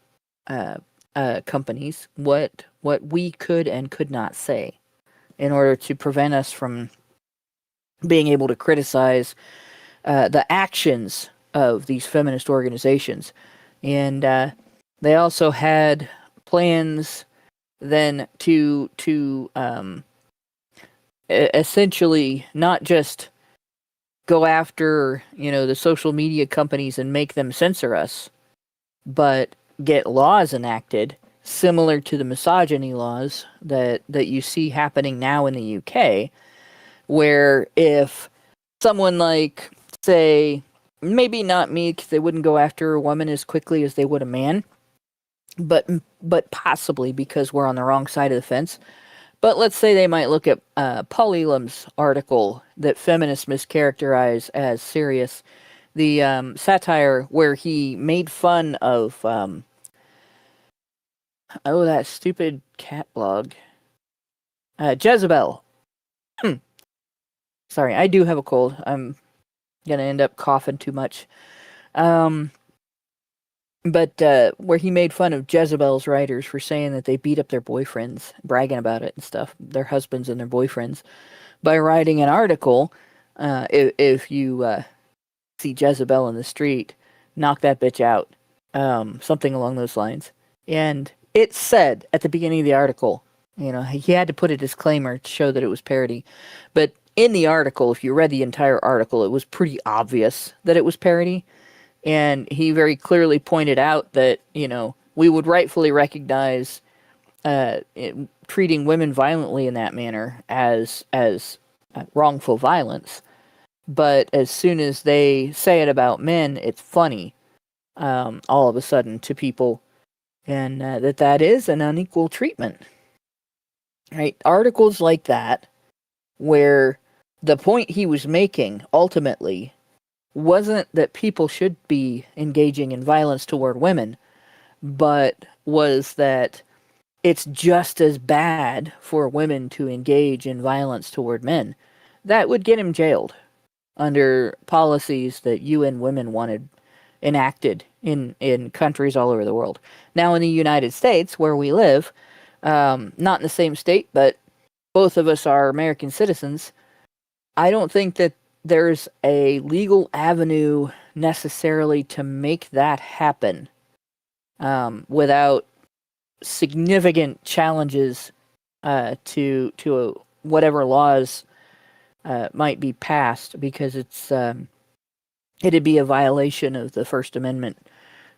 companies what we could and could not say in order to prevent us from being able to criticize the actions of these feminist organizations. And they also had plans then to essentially not just go after the social media companies and make them censor us, but get laws enacted similar to the misogyny laws that you see happening now in the UK, where if someone like, say, maybe not me, because they wouldn't go after a woman as quickly as they would a man, but possibly because we're on the wrong side of the fence. But let's say they might look at Paul Elam's article that feminists mischaracterize as serious, the satire where he made fun of that stupid cat blog, Jezebel. Sorry, I do have a cold. I'm gonna end up coughing too much. But where he made fun of Jezebel's writers for saying that they beat up their boyfriends, bragging about it and stuff, their husbands and their boyfriends, by writing an article. If you see Jezebel in the street, knock that bitch out. Something along those lines. And it said at the beginning of the article, he had to put a disclaimer to show that it was parody. But in the article, if you read the entire article, it was pretty obvious that it was parody. And he very clearly pointed out that, we would rightfully recognize treating women violently in that manner as wrongful violence. But as soon as they say it about men, it's funny all of a sudden to people. And that is an unequal treatment. Right? Articles like that, where the point he was making ultimately wasn't that people should be engaging in violence toward women, but was that it's just as bad for women to engage in violence toward men. That would get him jailed under policies that UN Women wanted enacted in countries all over the world. Now in the United States, where we live, not in the same state, but both of us are American citizens, I don't think that there's a legal avenue necessarily to make that happen without significant challenges to whatever laws might be passed, because it'd be a violation of the First Amendment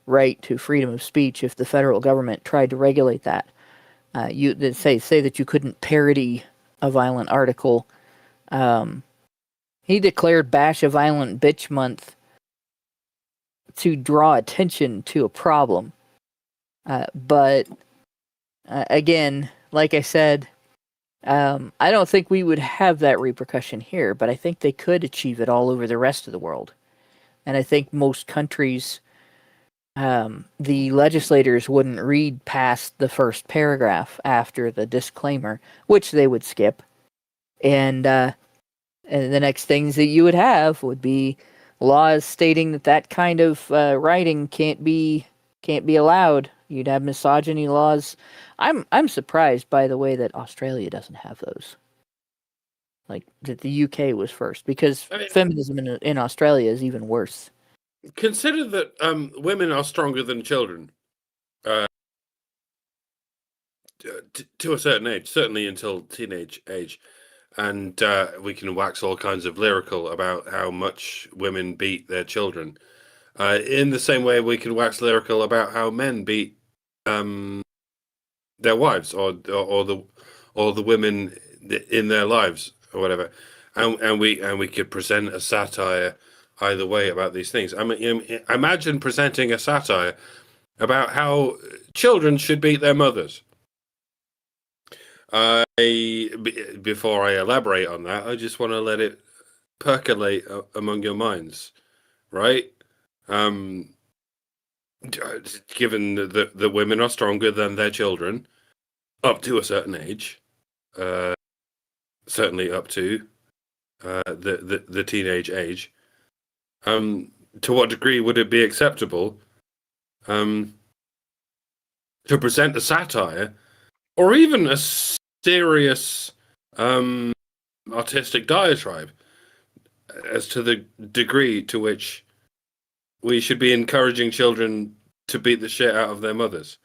right to freedom of speech if the federal government tried to regulate that. You say that you couldn't parody a violent article. He declared Bash a Violent Bitch Month to draw attention to a problem. But again, like I said, I don't think we would have that repercussion here, but I think they could achieve it all over the rest of the world. And I think most countries, the legislators wouldn't read past the first paragraph after the disclaimer, which they would skip. And the next things that you would have would be laws stating that kind of writing can't be allowed. You'd have misogyny laws. I'm surprised, by the way, that Australia doesn't have those. Like that the UK was first, because feminism in Australia is even worse. Consider that women are stronger than children. to a certain age, certainly until teenage age, and we can wax all kinds of lyrical about how much women beat their children. In the same way, we can wax lyrical about how men beat their wives or the women in their lives or whatever, and we could present a satire either way about these things. I mean, imagine presenting a satire about how children should beat their mothers. Before I elaborate on that, I just want to let it percolate among your minds, right? Given that women are stronger than their children up to a certain age, certainly up to the teenage age, to what degree would it be acceptable to present a satire or even a serious artistic diatribe as to the degree to which we should be encouraging children to beat the shit out of their mothers?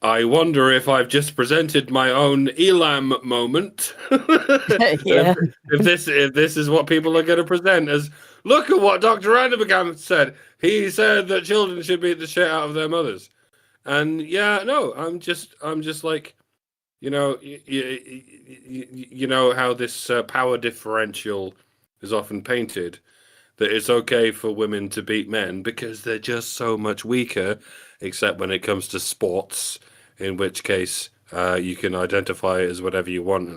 I wonder if I've just presented my own Elam moment. Yeah. if this is what people are going to present as, look at what Dr. Randerbegam said. He said that children should beat the shit out of their mothers. And yeah, no, I'm just like, you know how this power differential is often painted, that it's okay for women to beat men because they're just so much weaker, except when it comes to sports, in which case you can identify it as whatever you want.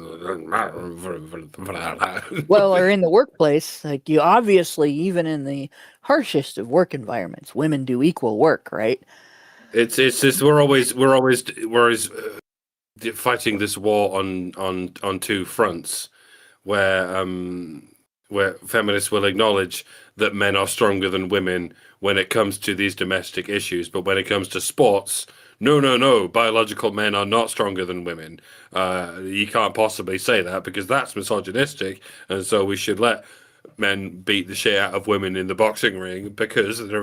Well, or in the workplace, like you obviously, even in the harshest of work environments, women do equal work, right? It's just we're always fighting this war on two fronts, where feminists will acknowledge that men are stronger than women when it comes to these domestic issues, but when it comes to sports, no, biological men are not stronger than women. You can't possibly say that because that's misogynistic, and so we should let men beat the shit out of women in the boxing ring because they're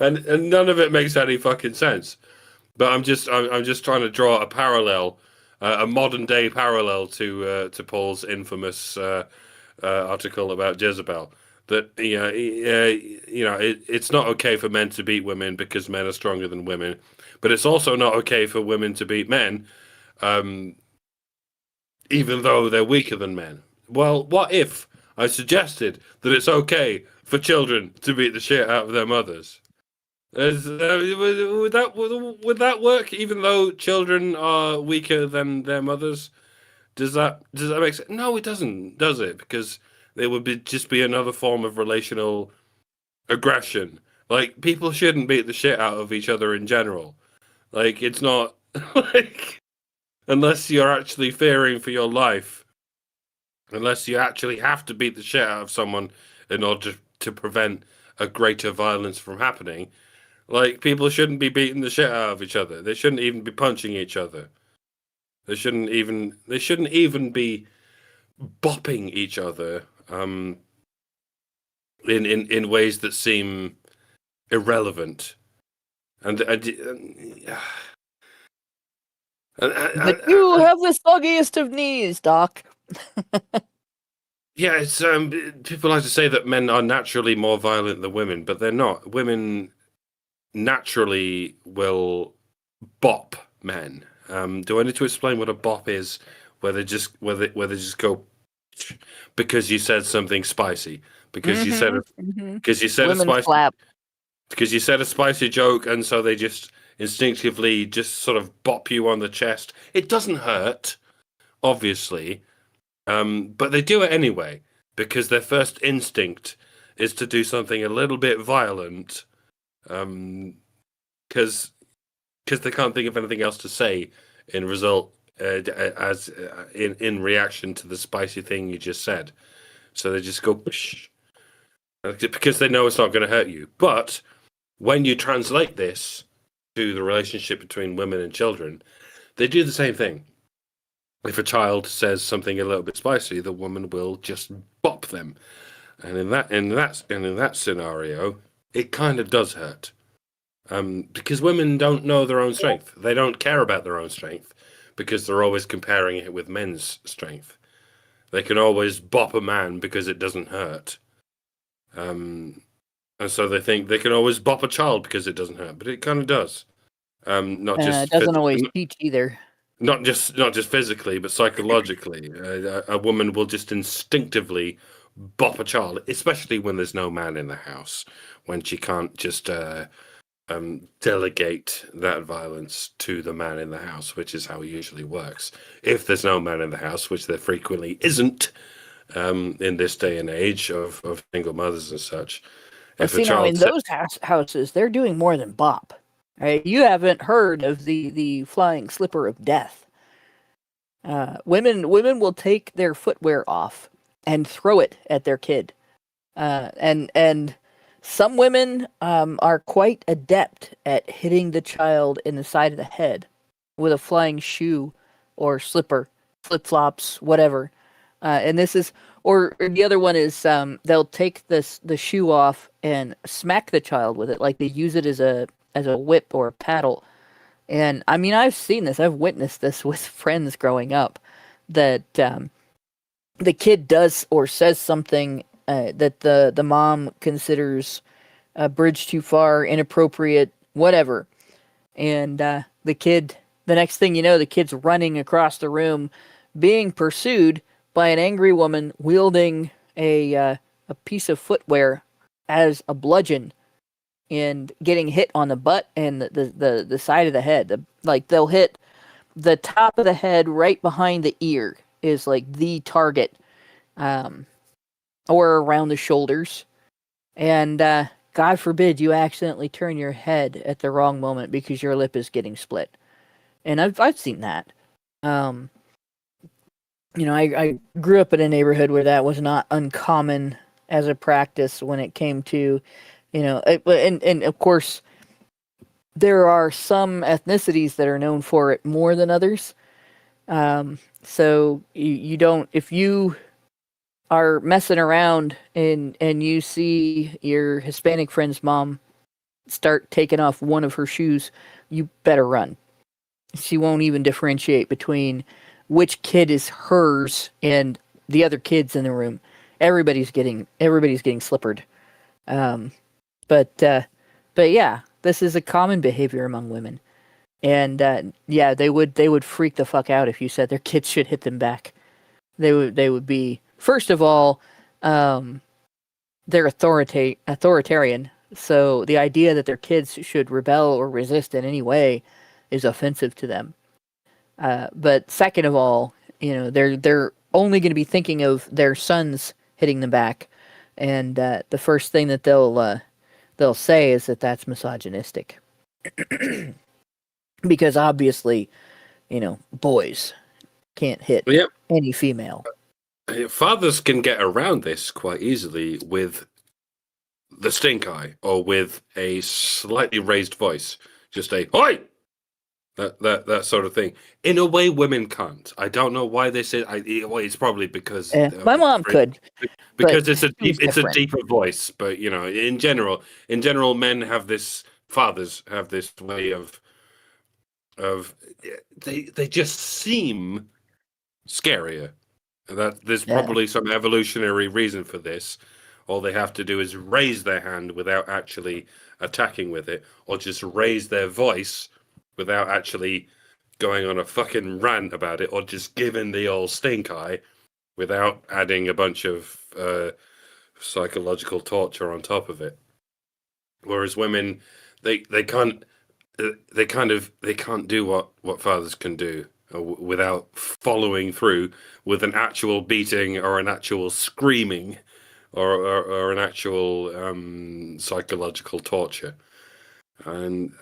and none of it makes any fucking sense. But I'm just trying to draw a parallel, a modern day parallel to Paul's infamous article about Jezebel. That it's not okay for men to beat women because men are stronger than women, but it's also not okay for women to beat men, even though they're weaker than men. Well, what if I suggested that it's okay for children to beat the shit out of their mothers? Would that work? Even though children are weaker than their mothers, does that make sense? No, it doesn't, does it? Because it would just be another form of relational aggression. Like, people shouldn't beat the shit out of each other in general. Like, it's not like, unless you're actually fearing for your life, unless you actually have to beat the shit out of someone in order to prevent a greater violence from happening. Like, people shouldn't be beating the shit out of each other. They shouldn't even be punching each other. They shouldn't even be bopping each other in ways that seem irrelevant. But you have the soggiest of knees, Doc. Yeah, it's people like to say that men are naturally more violent than women, but they're not. Women naturally will bop men. Do I need to explain what a bop is? Where they just go because you said something spicy, because you said because you said Women a spicy slap. because you said a spicy joke, and so they just instinctively just sort of bop you on the chest. It doesn't hurt, obviously, but they do it anyway because their first instinct is to do something a little bit violent, because they can't think of anything else to say in reaction to the spicy thing you just said. So they just go psh, because they know it's not going to hurt you. But when you translate this to the relationship between women and children, they do the same thing. If a child says something a little bit spicy, the woman will just bop them, and in that scenario, it kind of does hurt. because women don't know their own strength. They don't care about their own strength because they're always comparing it with men's strength. They can always bop a man because it doesn't hurt. And so they think they can always bop a child because it doesn't hurt, but it kind of does. Not just it doesn't always teach either. Not just physically, but psychologically. A woman will just instinctively bop a child, especially when there's no man in the house, when she can't just delegate that violence to the man in the house, which is how it usually works. If there's no man in the house, which there frequently isn't in this day and age of single mothers and such. But see, now in those houses, they're doing more than bop. Right? You haven't heard of the flying slipper of death. Women will take their footwear off and throw it at their kid. And some women are quite adept at hitting the child in the side of the head with a flying shoe or slipper, flip-flops, whatever. And this is, or the other one is they'll take the shoe off and smack the child with it, like they use it as a whip or a paddle. And I mean, I've seen this. I've witnessed this with friends growing up, that the kid does or says something that the mom considers a bridge too far, inappropriate, whatever. And the kid, the next thing you know, the kid's running across the room, being pursued by an angry woman wielding a piece of footwear as a bludgeon, and getting hit on the butt and the side of the head. Like, they'll hit the top of the head right behind the ear is like the target, or around the shoulders. And God forbid you accidentally turn your head at the wrong moment because your lip is getting split. And I've seen that. I grew up in a neighborhood where that was not uncommon as a practice when it came to, and of course, there are some ethnicities that are known for it more than others. So you don't, if you are messing around and you see your Hispanic friend's mom start taking off one of her shoes, you better run. She won't even differentiate between which kid is hers and the other kids in the room. Everybody's getting slippered. But yeah, this is a common behavior among women. And they would freak the fuck out if you said their kids should hit them back. They would be, first of all, they're authoritarian. So the idea that their kids should rebel or resist in any way is offensive to them. But second of all, they're only going to be thinking of their sons hitting them back, and the first thing that they'll say is that that's misogynistic. Because obviously, boys can't hit any female. Fathers can get around this quite easily with the stink eye or with a slightly raised voice. Just a "Oi!" That sort of thing. In a way, women can't. I don't know why they say. It's probably because my mom could, because it's a deeper voice. But in general, men have this. Fathers have this way of they just seem scarier. That there's probably some evolutionary reason for this. All they have to do is raise their hand without actually attacking with it, or just raise their voice without actually going on a fucking rant about it, or just giving the old stink eye without adding a bunch of psychological torture on top of it. Whereas women, they can't do what fathers can do without following through with an actual beating or an actual screaming or an actual psychological torture. And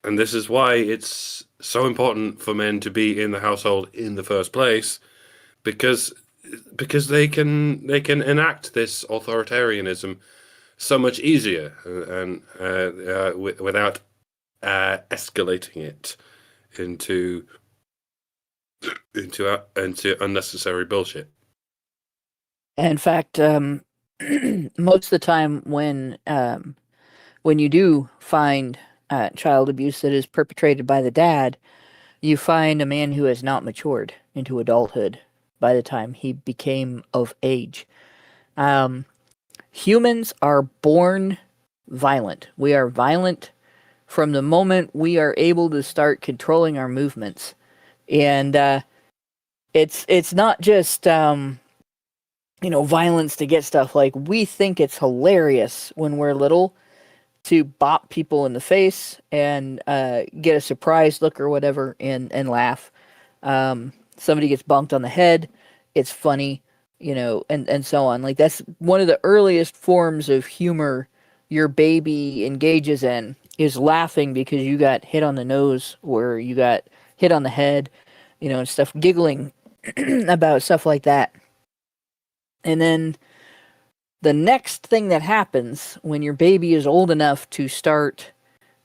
this is why it's so important for men to be in the household in the first place, because they can enact this authoritarianism so much easier and without escalating it into unnecessary bullshit. In fact, most of the time when when you do find child abuse that is perpetrated by the dad, you find a man who has not matured into adulthood by the time he became of age. Humans are born violent. We are violent from the moment we are able to start controlling our movements. And it's not just violence to get stuff. Like, we think it's hilarious when we're little to bop people in the face and get a surprised look or whatever and laugh. Somebody gets bonked on the head, it's funny, and so on. Like, that's one of the earliest forms of humor your baby engages in, is laughing because you got hit on the nose or you got hit on the head, and stuff, giggling about stuff like that. And then the next thing that happens when your baby is old enough to start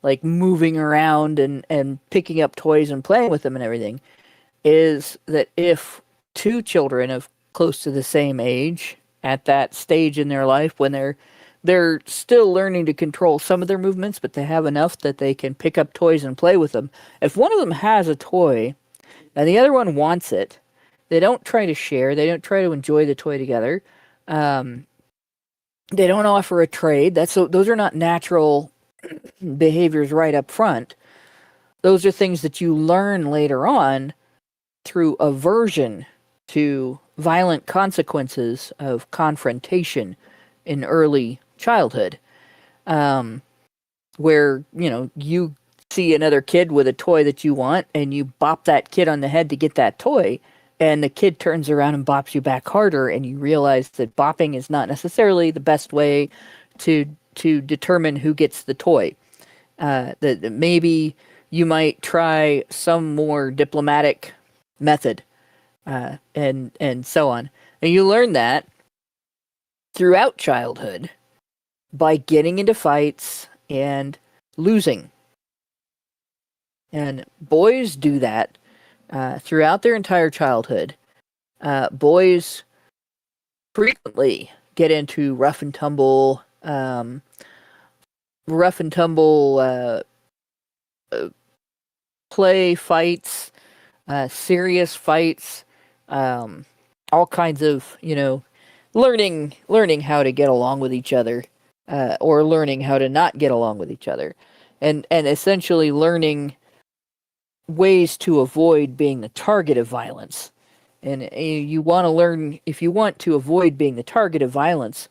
like moving around and picking up toys and playing with them and everything is that if two children of close to the same age at that stage in their life, when they're still learning to control some of their movements, but they have enough that they can pick up toys and play with them. If one of them has a toy and the other one wants it, they don't try to share. They don't try to enjoy the toy together. They don't offer a trade. Those are not natural behaviors right up front. Those are things that you learn later on through aversion to violent consequences of confrontation in early childhood, where you see another kid with a toy that you want and you bop that kid on the head to get that toy, and the kid turns around and bops you back harder, and you realize that bopping is not necessarily the best way to determine who gets the toy. That maybe you might try some more diplomatic method, and so on. And you learn that throughout childhood by getting into fights and losing. And boys do that throughout their entire childhood. Boys frequently get into rough and tumble play fights, serious fights, all kinds of, learning how to get along with each other, or learning how to not get along with each other, and essentially learning ways to avoid being the target of violence. And you want to learn, if you want to avoid being the target of violence,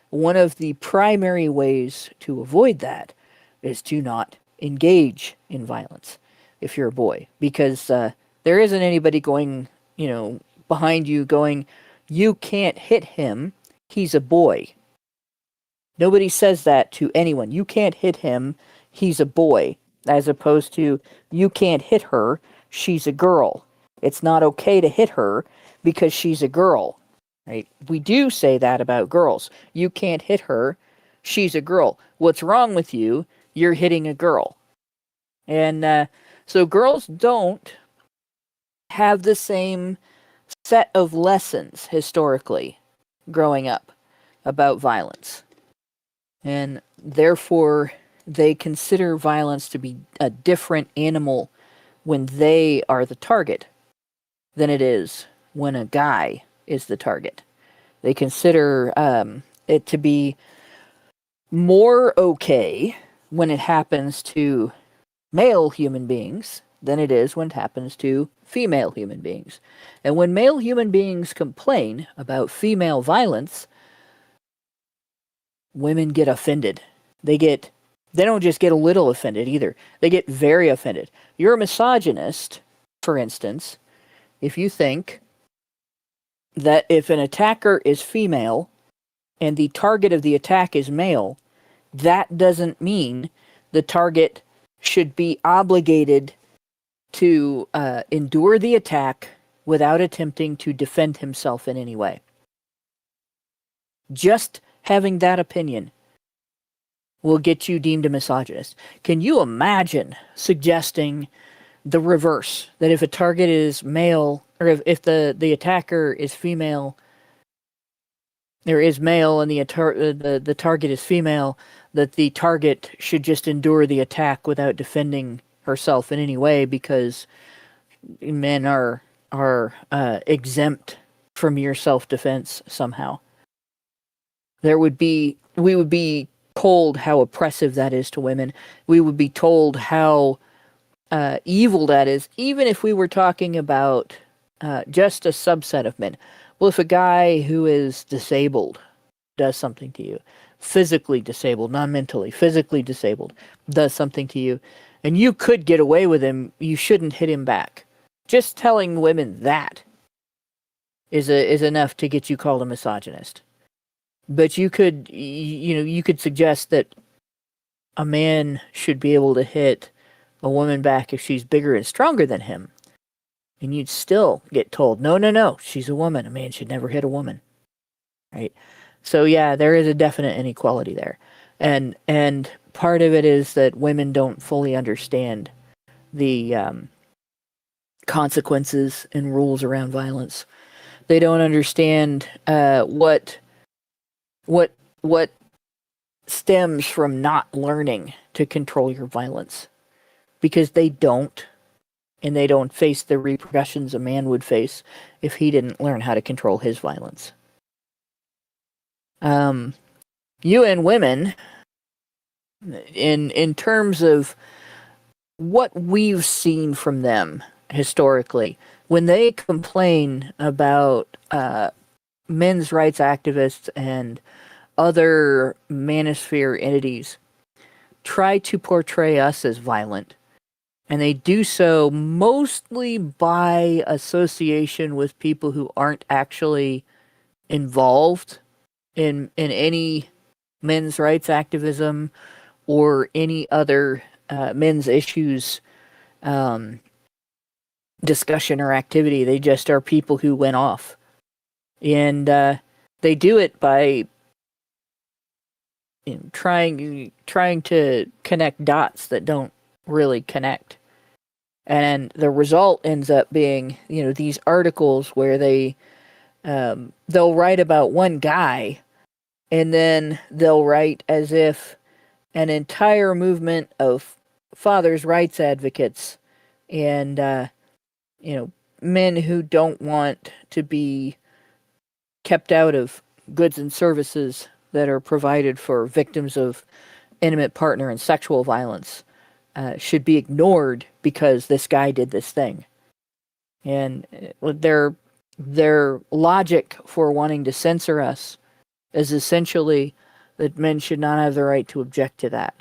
one of the primary ways to avoid that is to not engage in violence if you're a boy, because there isn't anybody going, behind you going, you can't hit him, he's a boy. Nobody says that to anyone. You can't hit him, he's a boy. As opposed to, you can't hit her, she's a girl. It's not okay to hit her because she's a girl. Right? We do say that about girls. You can't hit her, she's a girl. What's wrong with you? You're hitting a girl. And so girls don't have the same set of lessons historically growing up about violence. And therefore, they consider violence to be a different animal when they are the target than it is when a guy is the target. They consider it to be more okay when it happens to male human beings than it is when it happens to female human beings. And when male human beings complain about female violence, women get offended. They don't just get a little offended either. They get very offended. You're a misogynist, for instance, if you think that if an attacker is female and the target of the attack is male, that doesn't mean the target should be obligated to endure the attack without attempting to defend himself in any way. Just having that opinion will get you deemed a misogynist. Can you imagine suggesting the reverse, that if a target is male, or if the attacker is female, there is male and the target is female, that the target should just endure the attack without defending herself in any way, because men are exempt from your self-defense somehow. We would be told how oppressive that is to women. We would be told how evil that is, even if we were talking about just a subset of men. Well, if a guy who is disabled does something to you, physically disabled, not mentally, physically disabled, does something to you, and you could get away with him, you shouldn't hit him back. Just telling women that is enough to get you called a misogynist. But you could suggest that a man should be able to hit a woman back if she's bigger and stronger than him, and you'd still get told, no, she's a woman. A man should never hit a woman, right? So yeah, there is a definite inequality there, and part of it is that women don't fully understand the consequences and rules around violence. They don't understand what stems from not learning to control your violence, because they don't, and they don't face the repercussions a man would face if he didn't learn how to control his violence. UN women, in terms of what we've seen from them historically, when they complain about men's rights activists and other manosphere entities, try to portray us as violent. And they do so mostly by association with people who aren't actually involved in any men's rights activism or any other men's issues discussion or activity. They just are people who went off. And they do it by trying to connect dots that don't really connect. And the result ends up being, these articles where they'll write about one guy, and then they'll write as if an entire movement of fathers' rights advocates and men who don't want to be kept out of goods and services that are provided for victims of intimate partner and sexual violence should be ignored because this guy did this thing. And their logic for wanting to censor us is essentially that men should not have the right to object to that.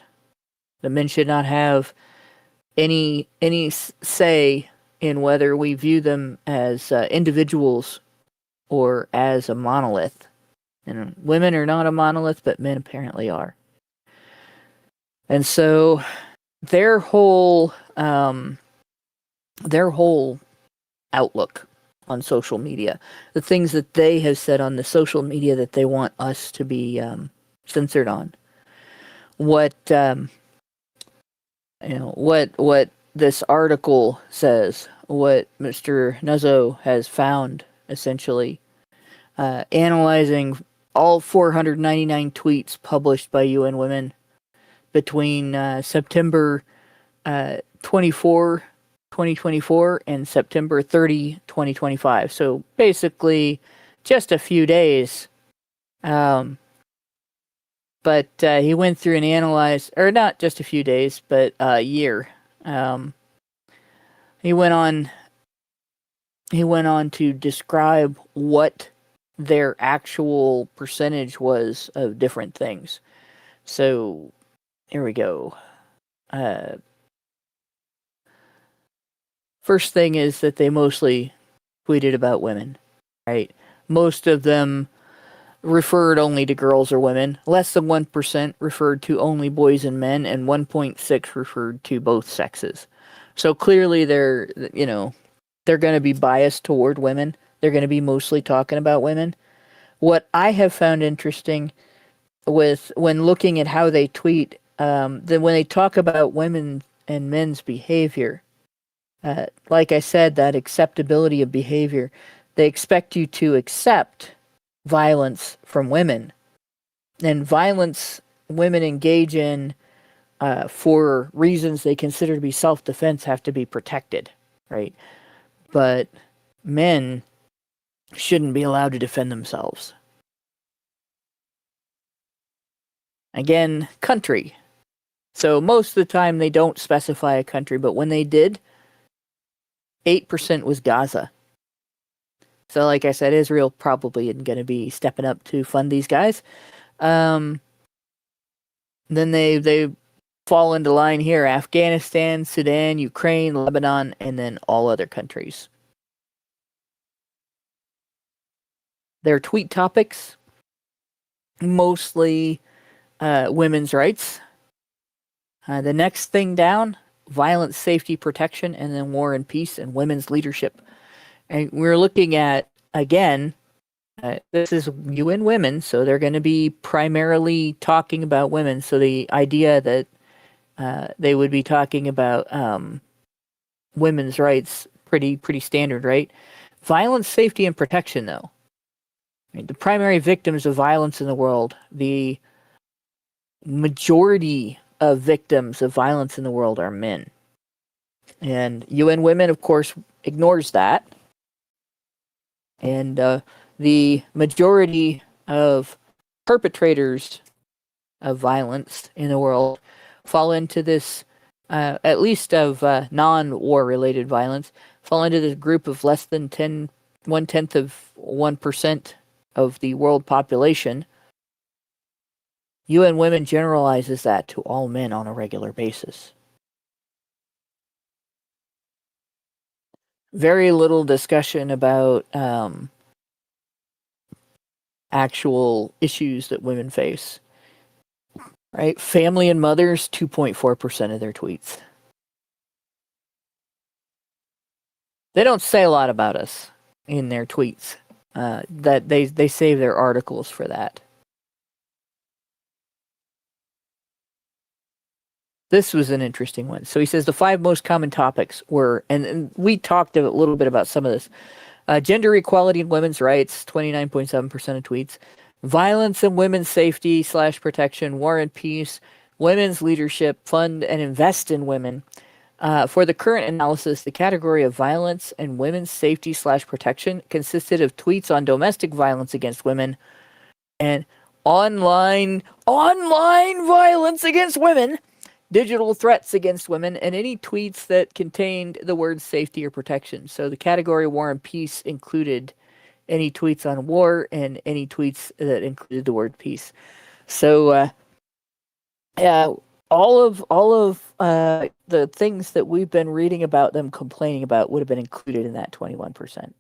The men should not have any say in whether we view them as individuals or as a monolith. And women are not a monolith, but men apparently are. And so their whole outlook on social media, the things that they have said on the social media that they want us to be censored on, what this article says, what Mr. Nuzzo has found, essentially, analyzing all 499 tweets published by UN Women between September 24, 2024 and September 30, 2025. So basically just a few days. But he went through and analyzed, or not just a few days, but a year. He went on to describe what their actual percentage was of different things. So here we go. First thing is that they mostly tweeted about women, right? Most of them referred only to girls or women. Less than 1% referred to only boys and men, and 1.6% referred to both sexes. So clearly they're going to be biased toward women. They're going to be mostly talking about women. What I have found interesting when looking at how they tweet, when they talk about women and men's behavior, like I said, that acceptability of behavior, they expect you to accept violence from women. And violence women engage in for reasons they consider to be self-defense have to be protected, right? But men shouldn't be allowed to defend themselves. Again, country. So most of the time they don't specify a country, but when they did, 8% was Gaza. So like I said, Israel probably isn't going to be stepping up to fund these guys. Then they fall into line here: Afghanistan, Sudan, Ukraine, Lebanon, and then all other countries. Their tweet topics, mostly women's rights. The next thing down, violence, safety, protection, and then war and peace and women's leadership. And we're looking at, again, this is UN Women, so they're going to be primarily talking about women. So the idea that they would be talking about women's rights, pretty standard, right? Violence, safety, and protection, though. I mean, the primary victims of violence in the world, the majority of victims of violence in the world are men. And UN Women, of course, ignores that. And the majority of perpetrators of violence in the world fall into this, at least of non-war related violence, fall into this group of less than 1/10 of 1% of the world population. UN Women generalizes that to all men on a regular basis. Very little discussion about actual issues that women face. Right? Family and mothers, 2.4% of their tweets. They don't say a lot about us in their tweets. That they save their articles for that. This was an interesting one. So he says the 5 most common topics were, and we talked a little bit about some of this. Gender equality and women's rights, 29.7% of tweets. Violence and women's safety / protection, war and peace, women's leadership, fund and invest in women. For the current analysis, the category of violence and women's safety / protection consisted of tweets on domestic violence against women and online violence against women, digital threats against women, and any tweets that contained the words safety or protection. So the category war and peace included any tweets on war and any tweets that included the word peace. So, all of the things that we've been reading about them complaining about would have been included in that 21%.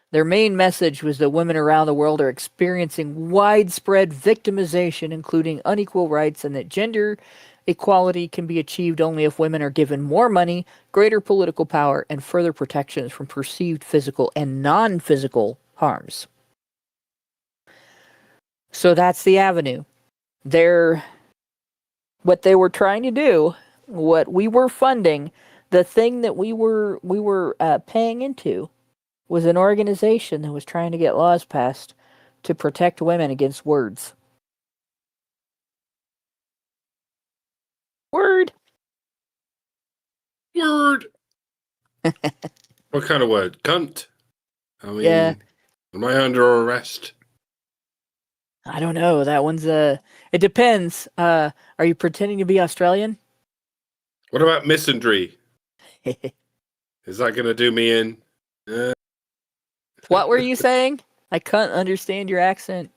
Their main message was that women around the world are experiencing widespread victimization, including unequal rights, and that gender equality can be achieved only if women are given more money, greater political power, and further protections from perceived physical and non-physical harms. So that's the avenue. What they were trying to do, what we were funding, the thing that we were paying into, was an organization that was trying to get laws passed to protect women against words. Word. What kind of word? Cunt? I mean, Yeah. Am I under arrest? I don't know. That one's it depends. Are you pretending to be Australian? What about misandry? Is that going to do me in? What were you saying? I can't understand your accent.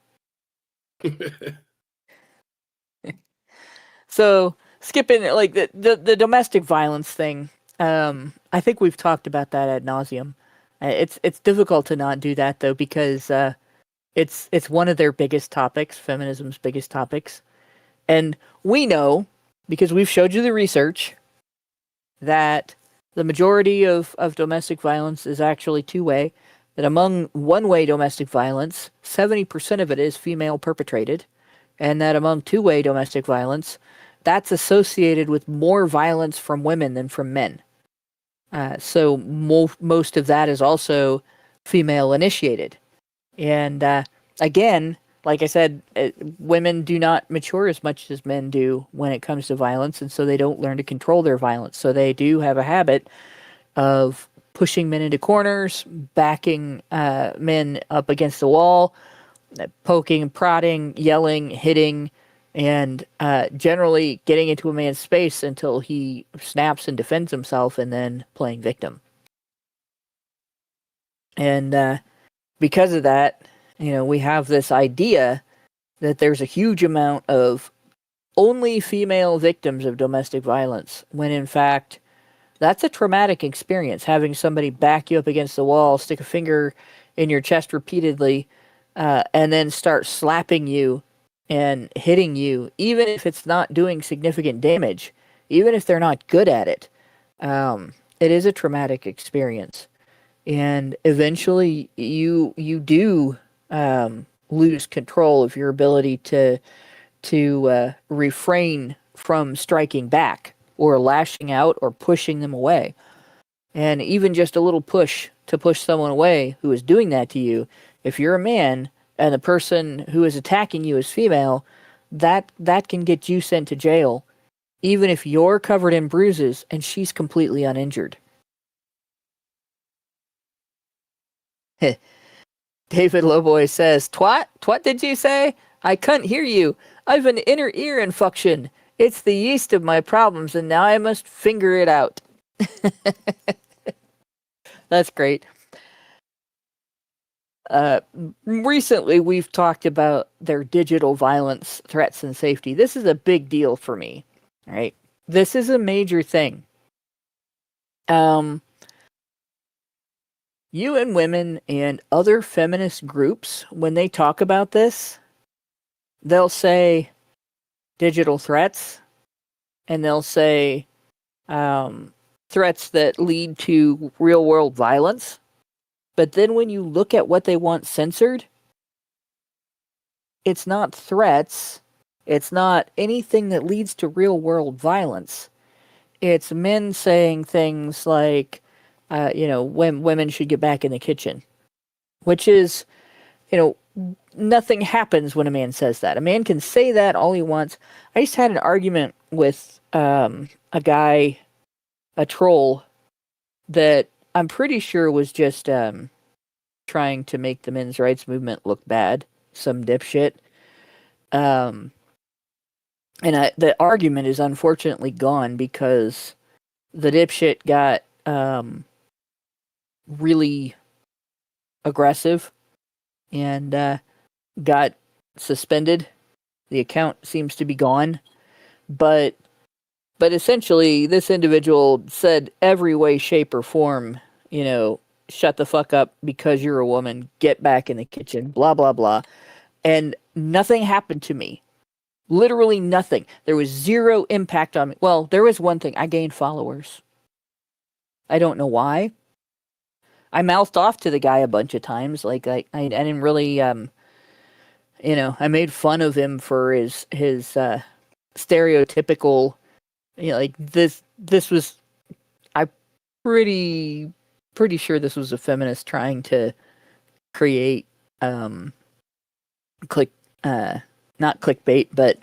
So, skipping like the domestic violence thing, I think we've talked about that ad nauseum. It's difficult to not do that though, because it's one of their biggest topics, feminism's biggest topics, and we know because we've showed you the research that the majority of domestic violence is actually two-way. That among one-way domestic violence, 70% of it is female perpetrated, and that among two-way domestic violence, that's associated with more violence from women than from men. So most of that is also female initiated. And again, like I said, women do not mature as much as men do when it comes to violence, and so they don't learn to control their violence. So they do have a habit of pushing men into corners, backing men up against the wall, poking and prodding, yelling, hitting, and generally getting into a man's space until he snaps and defends himself, and then playing victim. And because of that, we have this idea that there's a huge amount of only female victims of domestic violence, when in fact, that's a traumatic experience, having somebody back you up against the wall, stick a finger in your chest repeatedly, and then start slapping you and hitting you, even if it's not doing significant damage, even if they're not good at it. It is a traumatic experience. And eventually you do lose control of your ability to refrain from striking back or lashing out or pushing them away. And even just a little push to push someone away who is doing that to you, if you're a man and the person who is attacking you is female, that can get you sent to jail, even if you're covered in bruises and she's completely uninjured. David Lowboy says, Twat did you say? I can't hear you. I've an inner ear infection. It's the yeast of my problems, and now I must finger it out. That's great. Recently, we've talked about their digital violence threats and safety. This is a big deal for me, right? This is a major thing. UN Women and other feminist groups, when they talk about this, they'll say digital threats, and they'll say threats that lead to real-world violence. But then when you look at what they want censored, it's not threats. It's not anything that leads to real-world violence. It's men saying things like, when women should get back in the kitchen, which is, nothing happens when a man says that. A man can say that all he wants. I just had an argument with a guy, a troll, that I'm pretty sure was just trying to make the men's rights movement look bad. Some dipshit. And the argument is unfortunately gone because the dipshit got really aggressive and got suspended. The account seems to be gone, but essentially this individual said every way, shape, or form, shut the fuck up because you're a woman, get back in the kitchen, blah blah blah, and nothing happened to me. Literally nothing. There was zero impact on me. Well, there was one thing. I gained followers. I don't know why. I mouthed off to the guy a bunch of times. Like I didn't really, I made fun of him for his stereotypical, like this was, I'm pretty sure this was a feminist trying to create, not clickbait, but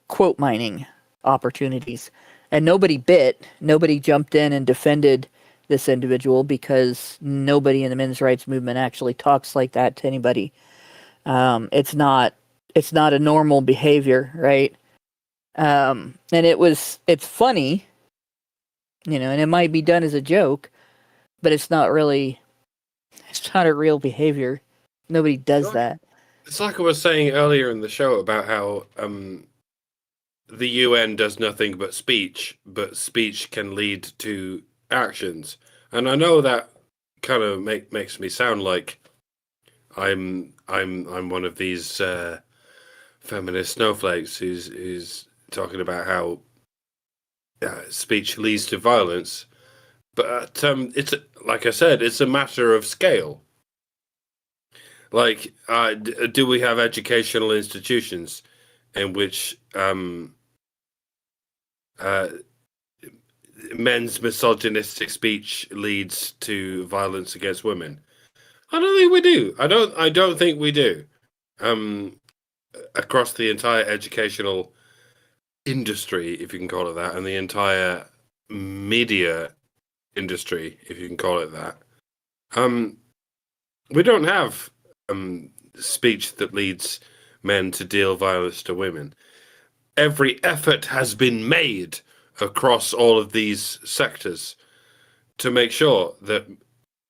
quote mining opportunities, and nobody jumped in and defended this individual because nobody in the men's rights movement actually talks like that to anybody. It's not a normal behavior, right? And it's funny, and it might be done as a joke, but it's not a real behavior. Nobody does that. It's like I was saying earlier in the show about how the UN does nothing but speech can lead to actions. And I know that kind of makes me sound like I'm one of these feminist snowflakes who's talking about how speech leads to violence. But it's like I said, it's a matter of scale. Like, do we have educational institutions in which men's misogynistic speech leads to violence against women. I don't think we do. I don't think we do. Across the entire educational industry, if you can call it that, and the entire media industry, if you can call it that, we don't have speech that leads men to deal violence to women. Every effort has been made across all of these sectors to make sure that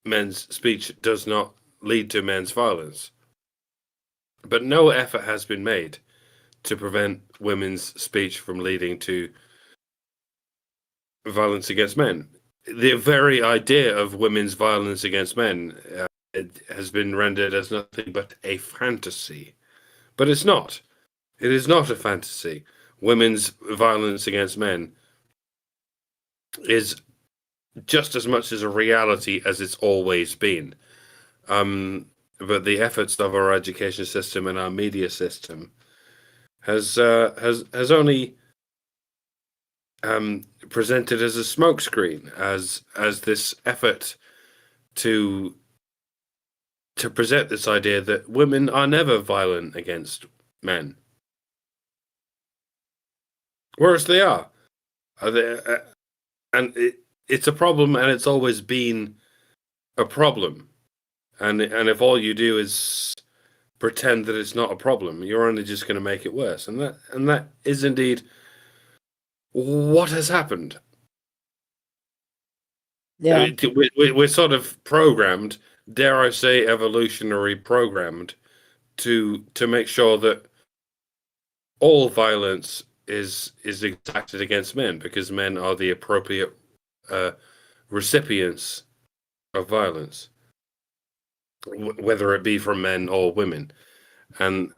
men's speech does not lead to men's violence. But no effort has been made to prevent women's speech from leading to violence against men. The very idea of women's violence against men it has been rendered as nothing but a fantasy. But it's not. It is not a fantasy. Women's violence against men is just as much as a reality as it's always been. But the efforts of our education system and our media system has only presented as a smokescreen, as this effort to present this idea that women are never violent against men, whereas they are. And it's a problem, and it's always been a problem. And if all you do is pretend that it's not a problem, you're only just going to make it worse. And that is indeed what has happened. Yeah. We're sort of programmed, dare I say, evolutionary programmed, to make sure that all violence is exacted against men, because men are the appropriate recipients of violence, whether it be from men or women, and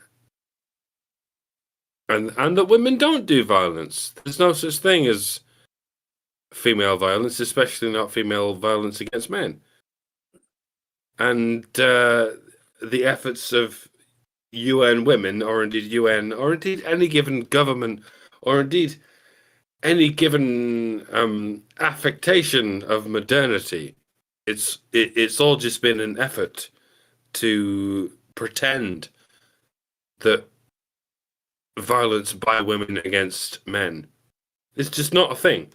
that women don't do violence. There's no such thing as female violence, especially not female violence against men. And the efforts of UN women, or indeed UN, or indeed any given government, or indeed any given affectation of modernity, it's all just been an effort to pretend that violence by women against men is just not a thing,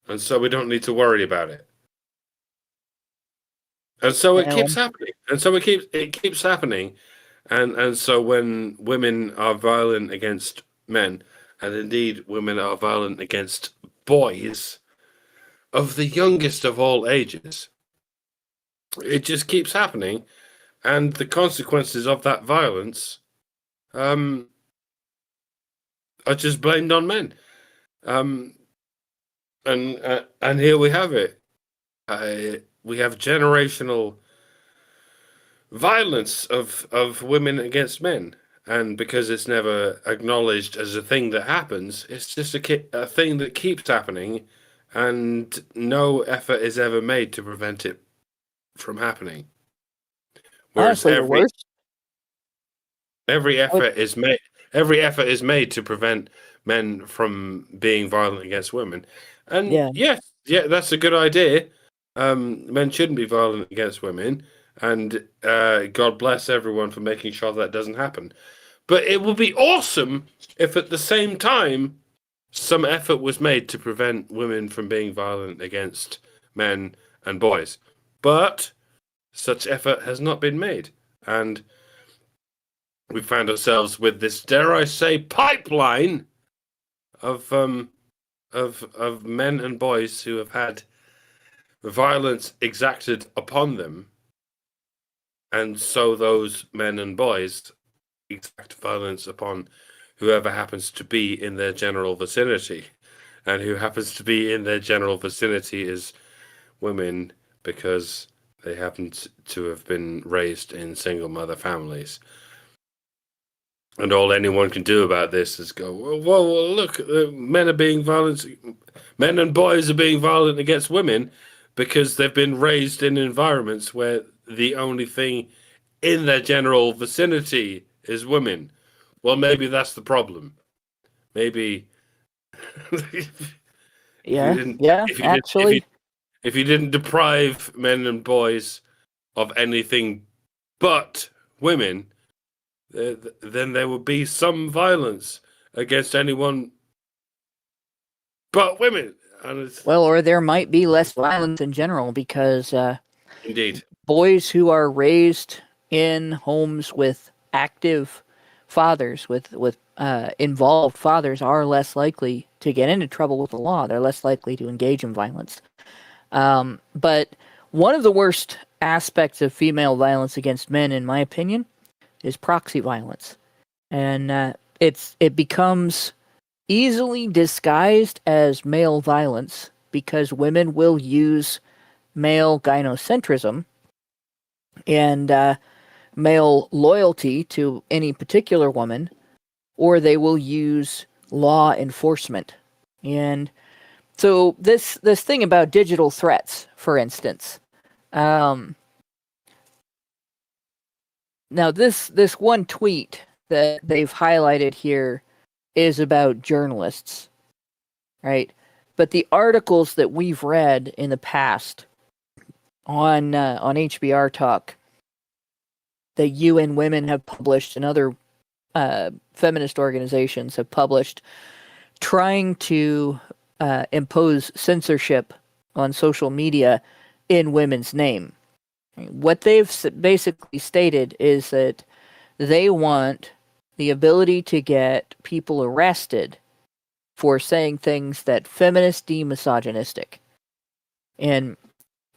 and so we don't need to worry about it. And so it keeps happening, and so it keeps happening, and so when women are violent against men, and indeed women are violent against boys of the youngest of all ages, it just keeps happening, and the consequences of that violence are just blamed on men. And here we have it. We have generational violence of women against men, and because it's never acknowledged as a thing that happens, it's just a thing that keeps happening, and no effort is ever made to prevent it from happening. Whereas Honestly, every effort is made to prevent men from being violent against women. And yeah, that's a good idea. Men shouldn't be violent against women, and God bless everyone for making sure that doesn't happen. But it would be awesome if at the same time some effort was made to prevent women from being violent against men and boys. But such effort has not been made, and we found ourselves with this, dare I say, pipeline of men and boys who have had violence exacted upon them, and so those men and boys exact violence upon whoever happens to be in their general vicinity, and who happens to be in their general vicinity is women, because they happen to have been raised in single mother families. And all anyone can do about this is go, well look, men and boys are being violent against women because they've been raised in environments where the only thing in their general vicinity is women. Well, maybe that's the problem. Maybe Yeah, yeah, actually. If you didn't deprive men and boys of anything but women, then there would be some violence against anyone but women. Well, or there might be less violence in general because Indeed, boys who are raised in homes with active fathers, with involved fathers, are less likely to get into trouble with the law. They're less likely to engage in violence. But one of the worst aspects of female violence against men, in my opinion, is proxy violence, and it becomes easily disguised as male violence because women will use male gynocentrism and male loyalty to any particular woman, or they will use law enforcement. And so this thing about digital threats, for instance, now this one tweet that they've highlighted here is about journalists, right? But the articles that we've read in the past on HBR Talk that UN Women have published and other feminist organizations have published, trying to impose censorship on social media in women's name. What they've basically stated is that they want the ability to get people arrested for saying things that feminists deem misogynistic. And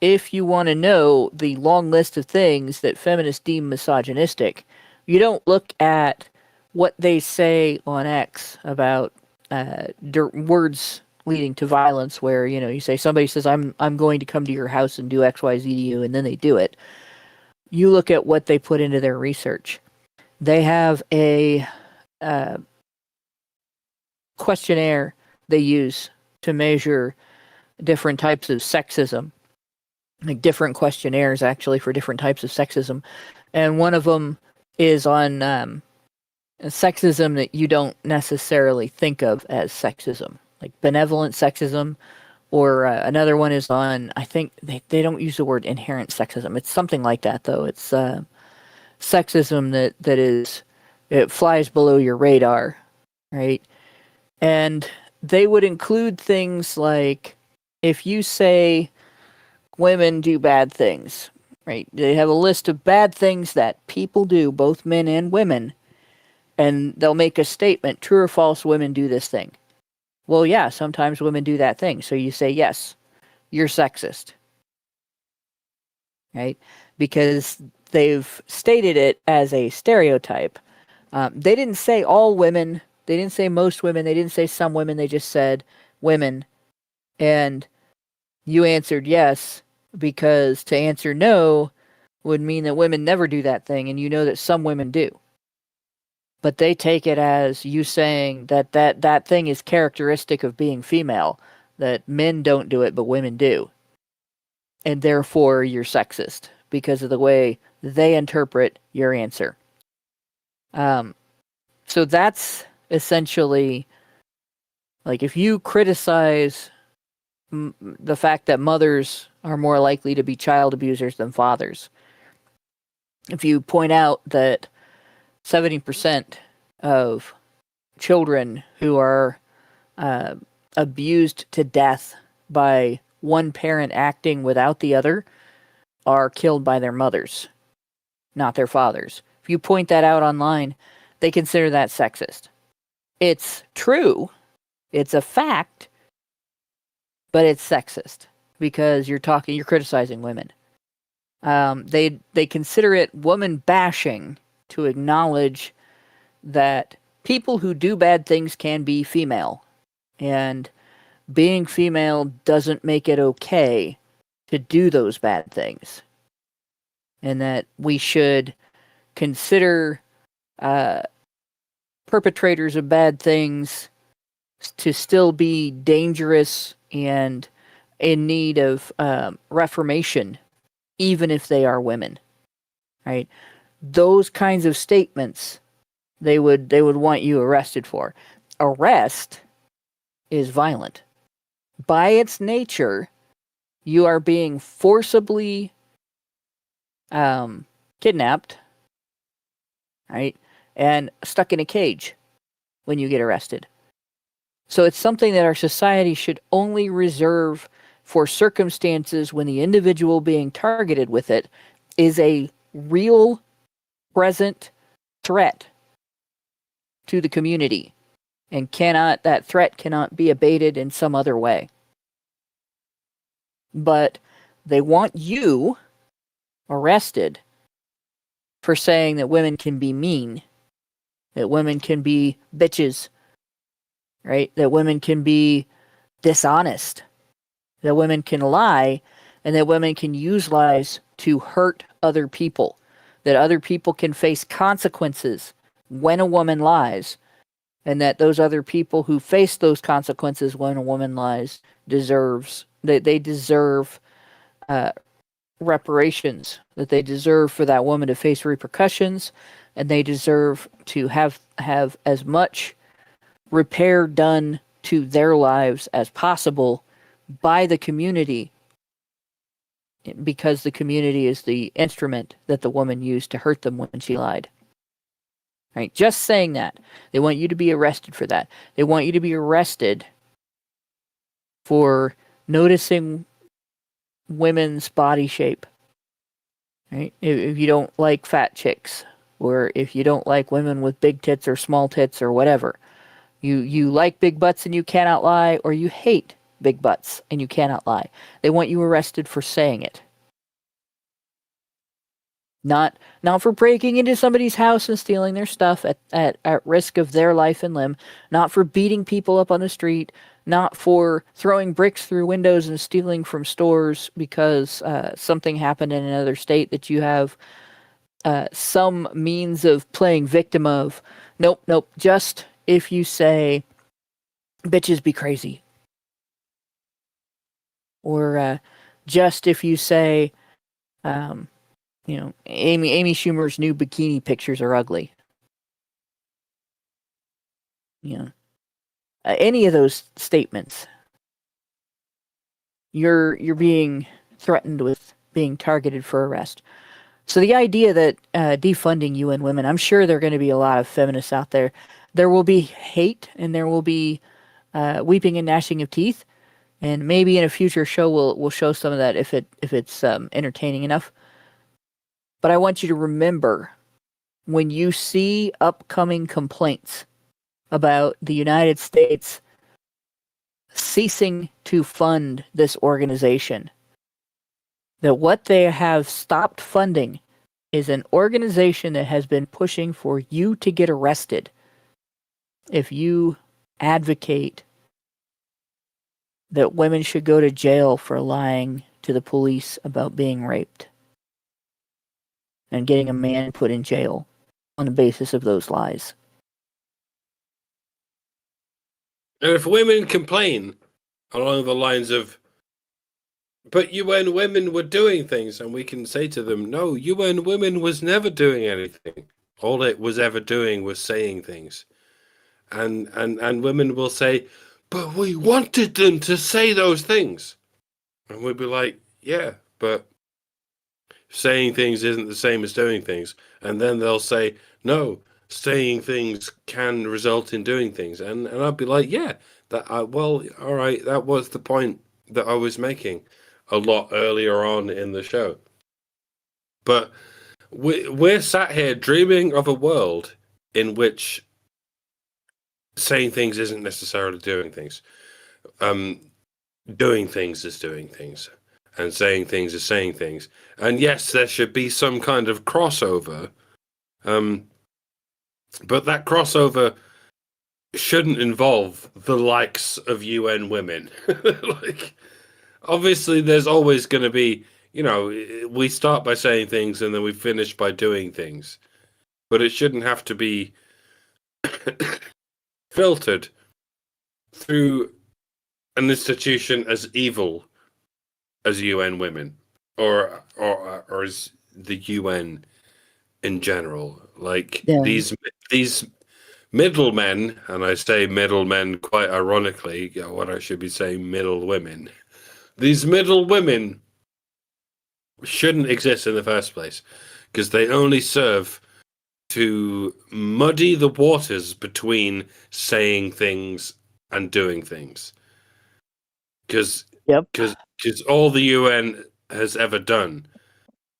if you want to know the long list of things that feminists deem misogynistic, you don't look at what they say on X about words leading to violence, where you say somebody says I'm going to come to your house and do XYZ to you, and then they do it. You look at what they put into their research. They have a questionnaire they use to measure different types of sexism, like different questionnaires actually for different types of sexism, and one of them is on sexism that you don't necessarily think of as sexism, like benevolent sexism, or another one is on, I think they don't use the word inherent sexism. It's something like that, though. It's sexism that is, it flies below your radar, right? And they would include things like, if you say women do bad things, right? They have a list of bad things that people do, both men and women, and they'll make a statement, true or false, women do this thing. Well, yeah, sometimes women do that thing. So you say, yes, you're sexist, right? Because they've stated it as a stereotype. They didn't say all women. They didn't say most women. They didn't say some women. They just said women. And you answered yes, because to answer no would mean that women never do that thing, and you know that some women do. But they take it as you saying that thing is characteristic of being female, that men don't do it, but women do. And therefore, you're sexist because of the way they interpret your answer. So that's essentially, like, if you criticize the fact that mothers are more likely to be child abusers than fathers, if you point out that 70% of children who are abused to death by one parent acting without the other are killed by their mothers, not their fathers. If you point that out online, they consider that sexist. It's true, it's a fact, but it's sexist because you're criticizing women. They consider it woman bashing to acknowledge that people who do bad things can be female, and being female doesn't make it okay to do those bad things, and that we should consider perpetrators of bad things to still be dangerous and in need of reformation, even if they are women, right? Those kinds of statements they would want you arrested for. Arrest is violent. by its nature, you are being forcibly kidnapped, right, and stuck in a cage when you get arrested. So it's something that our society should only reserve for circumstances when the individual being targeted with it is a real, present threat to the community, and that threat cannot be abated in some other way. But they want you arrested for saying that women can be mean, that women can be bitches, right? That women can be dishonest, that women can lie, and that women can use lies to hurt other people, that other people can face consequences when a woman lies, and that those other people who face those consequences when a woman lies deserve reparations, that they deserve for that woman to face repercussions, and they deserve to have as much repair done to their lives as possible by the community, because the community is the instrument that the woman used to hurt them when she lied. Right? Just saying that. They want you to be arrested for that. They want you to be arrested for noticing women's body shape. Right? If you don't like fat chicks, or if you don't like women with big tits or small tits or whatever. You like big butts and you cannot lie, or you hate big butts and you cannot lie. They want you arrested for saying it. Not for breaking into somebody's house and stealing their stuff at risk of their life and limb. Not for beating people up on the street. Not for throwing bricks through windows and stealing from stores because something happened in another state that you have some means of playing victim of. Nope. Just if you say, bitches be crazy. Or just if you say, Amy Schumer's new bikini pictures are ugly. Any of those statements, you're being threatened with being targeted for arrest. So the idea that defunding UN women, I'm sure there are going to be a lot of feminists out there. There will be hate, and there will be weeping and gnashing of teeth. And maybe in a future show we'll show some of that if it's entertaining enough. But I want you to remember, when you see upcoming complaints about the United States ceasing to fund this organization, that what they have stopped funding is an organization that has been pushing for you to get arrested if you advocate that women should go to jail for lying to the police about being raped, and getting a man put in jail on the basis of those lies. And if women complain along the lines of, but UN women were doing things, and we can say to them, no, UN women was never doing anything. All it was ever doing was saying things. And women will say, but we wanted them to say those things. And we'd be like, yeah, but saying things isn't the same as doing things. And then they'll say, no, saying things can result in doing things. And I'd be like, yeah, all right, that was the point that I was making a lot earlier on in the show. But we're sat here dreaming of a world in which saying things isn't necessarily doing things. Doing things is doing things. And saying things is saying things. And yes, there should be some kind of crossover. But that crossover shouldn't involve the likes of UN women. Obviously, there's always going to be, we start by saying things and then we finish by doing things. But it shouldn't have to be filtered through an institution as evil as UN women, or as the UN in general. These middlemen, and I say middlemen quite ironically, what I should be saying middle women. These middle women shouldn't exist in the first place because they only serve to muddy the waters between saying things and doing things. Because all the UN has ever done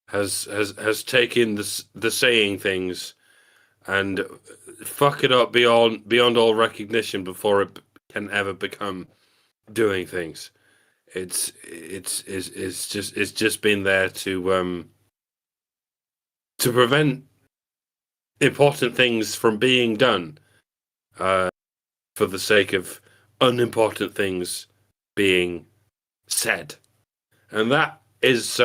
has taken the saying things and fuck it up beyond all recognition before it can ever become doing things. It's just been there to prevent important things from being done, for the sake of unimportant things being said, and that is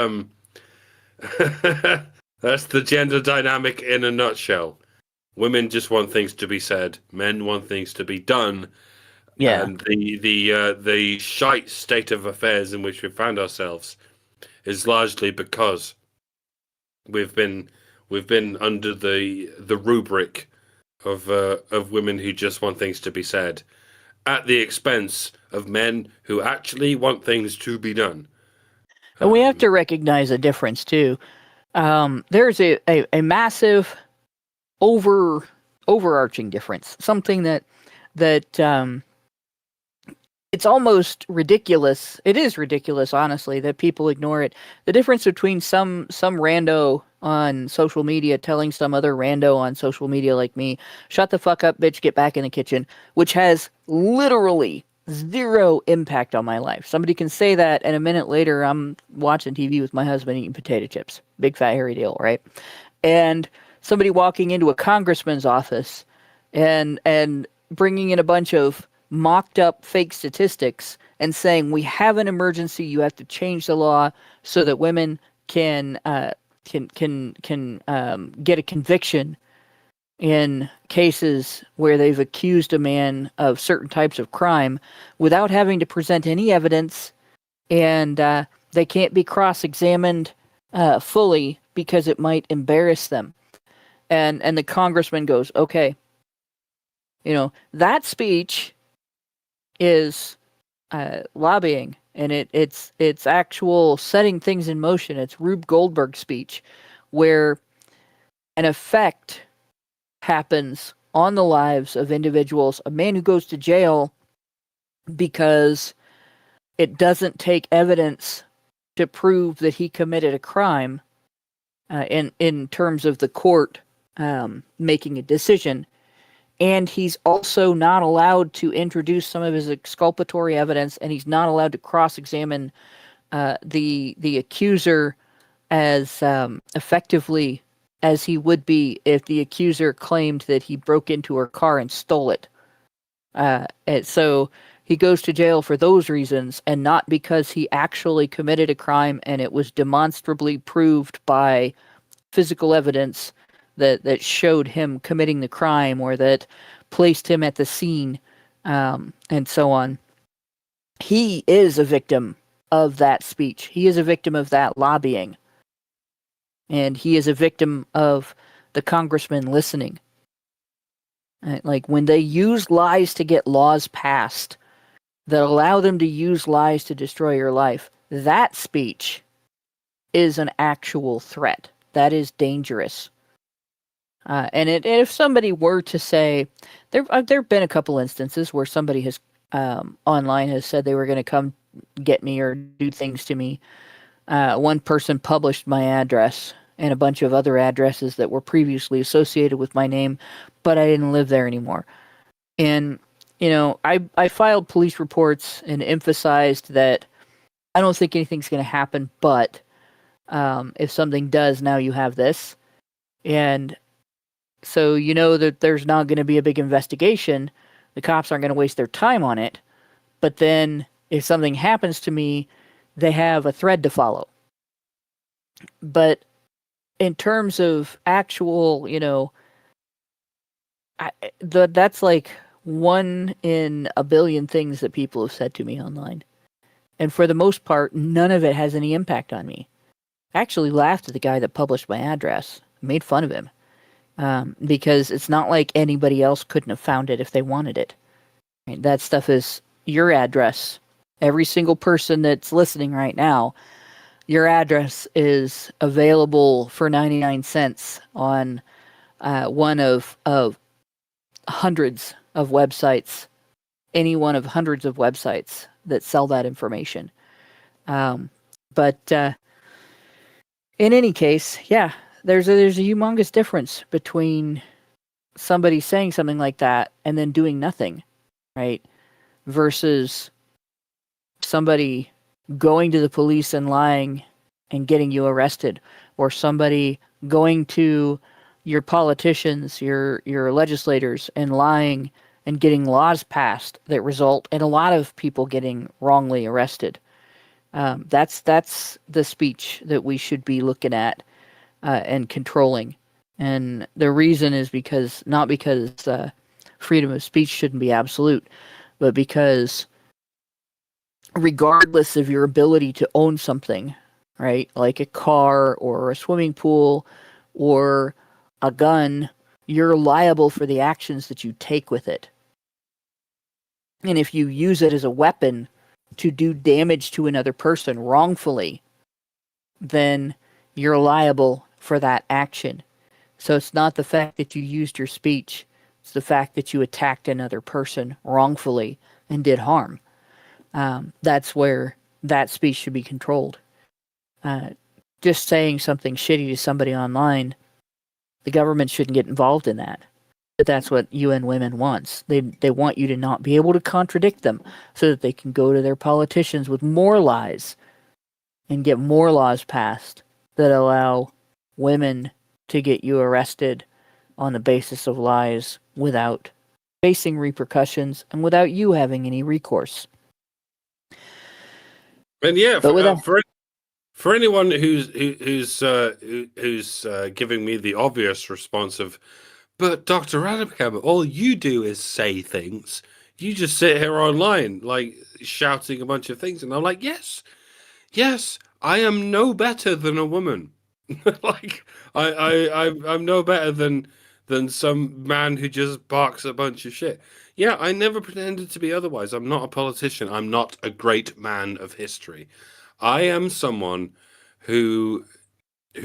that's the gender dynamic in a nutshell. Women just want things to be said. Men want things to be done. Yeah. And the shite state of affairs in which we found ourselves is largely because we've been under the rubric of women who just want things to be said, at the expense of men who actually want things to be done. And we have to recognize a difference too. There's a massive overarching difference. Something that it's almost ridiculous. It is ridiculous, honestly, that people ignore it. The difference between some rando on social media telling some other rando on social media like me, shut the fuck up, bitch, get back in the kitchen, which has literally zero impact on my life. Somebody can say that, and a minute later, I'm watching TV with my husband eating potato chips. Big fat hairy deal, right? And somebody walking into a congressman's office and bringing in a bunch of mocked up fake statistics and saying, we have an emergency, you have to change the law so that women can get a conviction in cases where they've accused a man of certain types of crime without having to present any evidence, and they can't be cross-examined fully because it might embarrass them. And the congressman goes, okay, that speech is lobbying, and it's actual setting things in motion. It's Rube Goldberg's speech, where an effect happens on the lives of individuals. A man who goes to jail because it doesn't take evidence to prove that he committed a crime, in terms of the court making a decision. And he's also not allowed to introduce some of his exculpatory evidence, and he's not allowed to cross-examine the accuser as effectively as he would be if the accuser claimed that he broke into her car and stole it. And so he goes to jail for those reasons, and not because he actually committed a crime and it was demonstrably proved by physical evidence that showed him committing the crime or that placed him at the scene, and so on. He is a victim of that speech. He is a victim of that lobbying. And he is a victim of the congressman listening. Like, when they use lies to get laws passed that allow them to use lies to destroy your life, that speech is an actual threat. That is dangerous. And if somebody were to say, there have been a couple instances where somebody has online has said they were going to come get me or do things to me. One person published my address and a bunch of other addresses that were previously associated with my name, but I didn't live there anymore. And, I filed police reports and emphasized that I don't think anything's going to happen, but if something does, now you have this. And so that there's not going to be a big investigation. The cops aren't going to waste their time on it. But then if something happens to me, they have a thread to follow. But in terms of actual, that's like 1 in a billion things that people have said to me online. And for the most part, none of it has any impact on me. I actually laughed at the guy that published my address, made fun of him. because it's not like anybody else couldn't have found it if they wanted it. Right? That stuff is your address. Every single person that's listening right now, your address is available for 99 cents on one of hundreds of websites, any one of hundreds of websites that sell that information. But in any case, yeah, there's a humongous difference between somebody saying something like that and then doing nothing, right? Versus somebody going to the police and lying and getting you arrested, or somebody going to your politicians, your legislators, and lying and getting laws passed that result in a lot of people getting wrongly arrested. That's the speech that we should be looking at and controlling. And the reason is not because freedom of speech shouldn't be absolute, but because regardless of your ability to own something, right, like a car or a swimming pool or a gun, you're liable for the actions that you take with it. And if you use it as a weapon to do damage to another person wrongfully, then you're liable for that action. So it's not the fact that you used your speech, it's the fact that you attacked another person wrongfully and did harm. That's where that speech should be controlled. Just saying something shitty to somebody online, the government shouldn't get involved in that. But that's what UN Women wants. They want you to not be able to contradict them so that they can go to their politicians with more lies and get more laws passed that allow women to get you arrested on the basis of lies without facing repercussions and without you having any recourse. And yeah, for anyone who's giving me the obvious response of, but Dr. Radham, all you do is say things. You just sit here online, like shouting a bunch of things, and I'm like, yes, I am no better than a woman. Like I'm no better than some man who just barks a bunch of shit. Yeah, I never pretended to be otherwise. I'm not a politician. I'm not a great man of history. I am someone who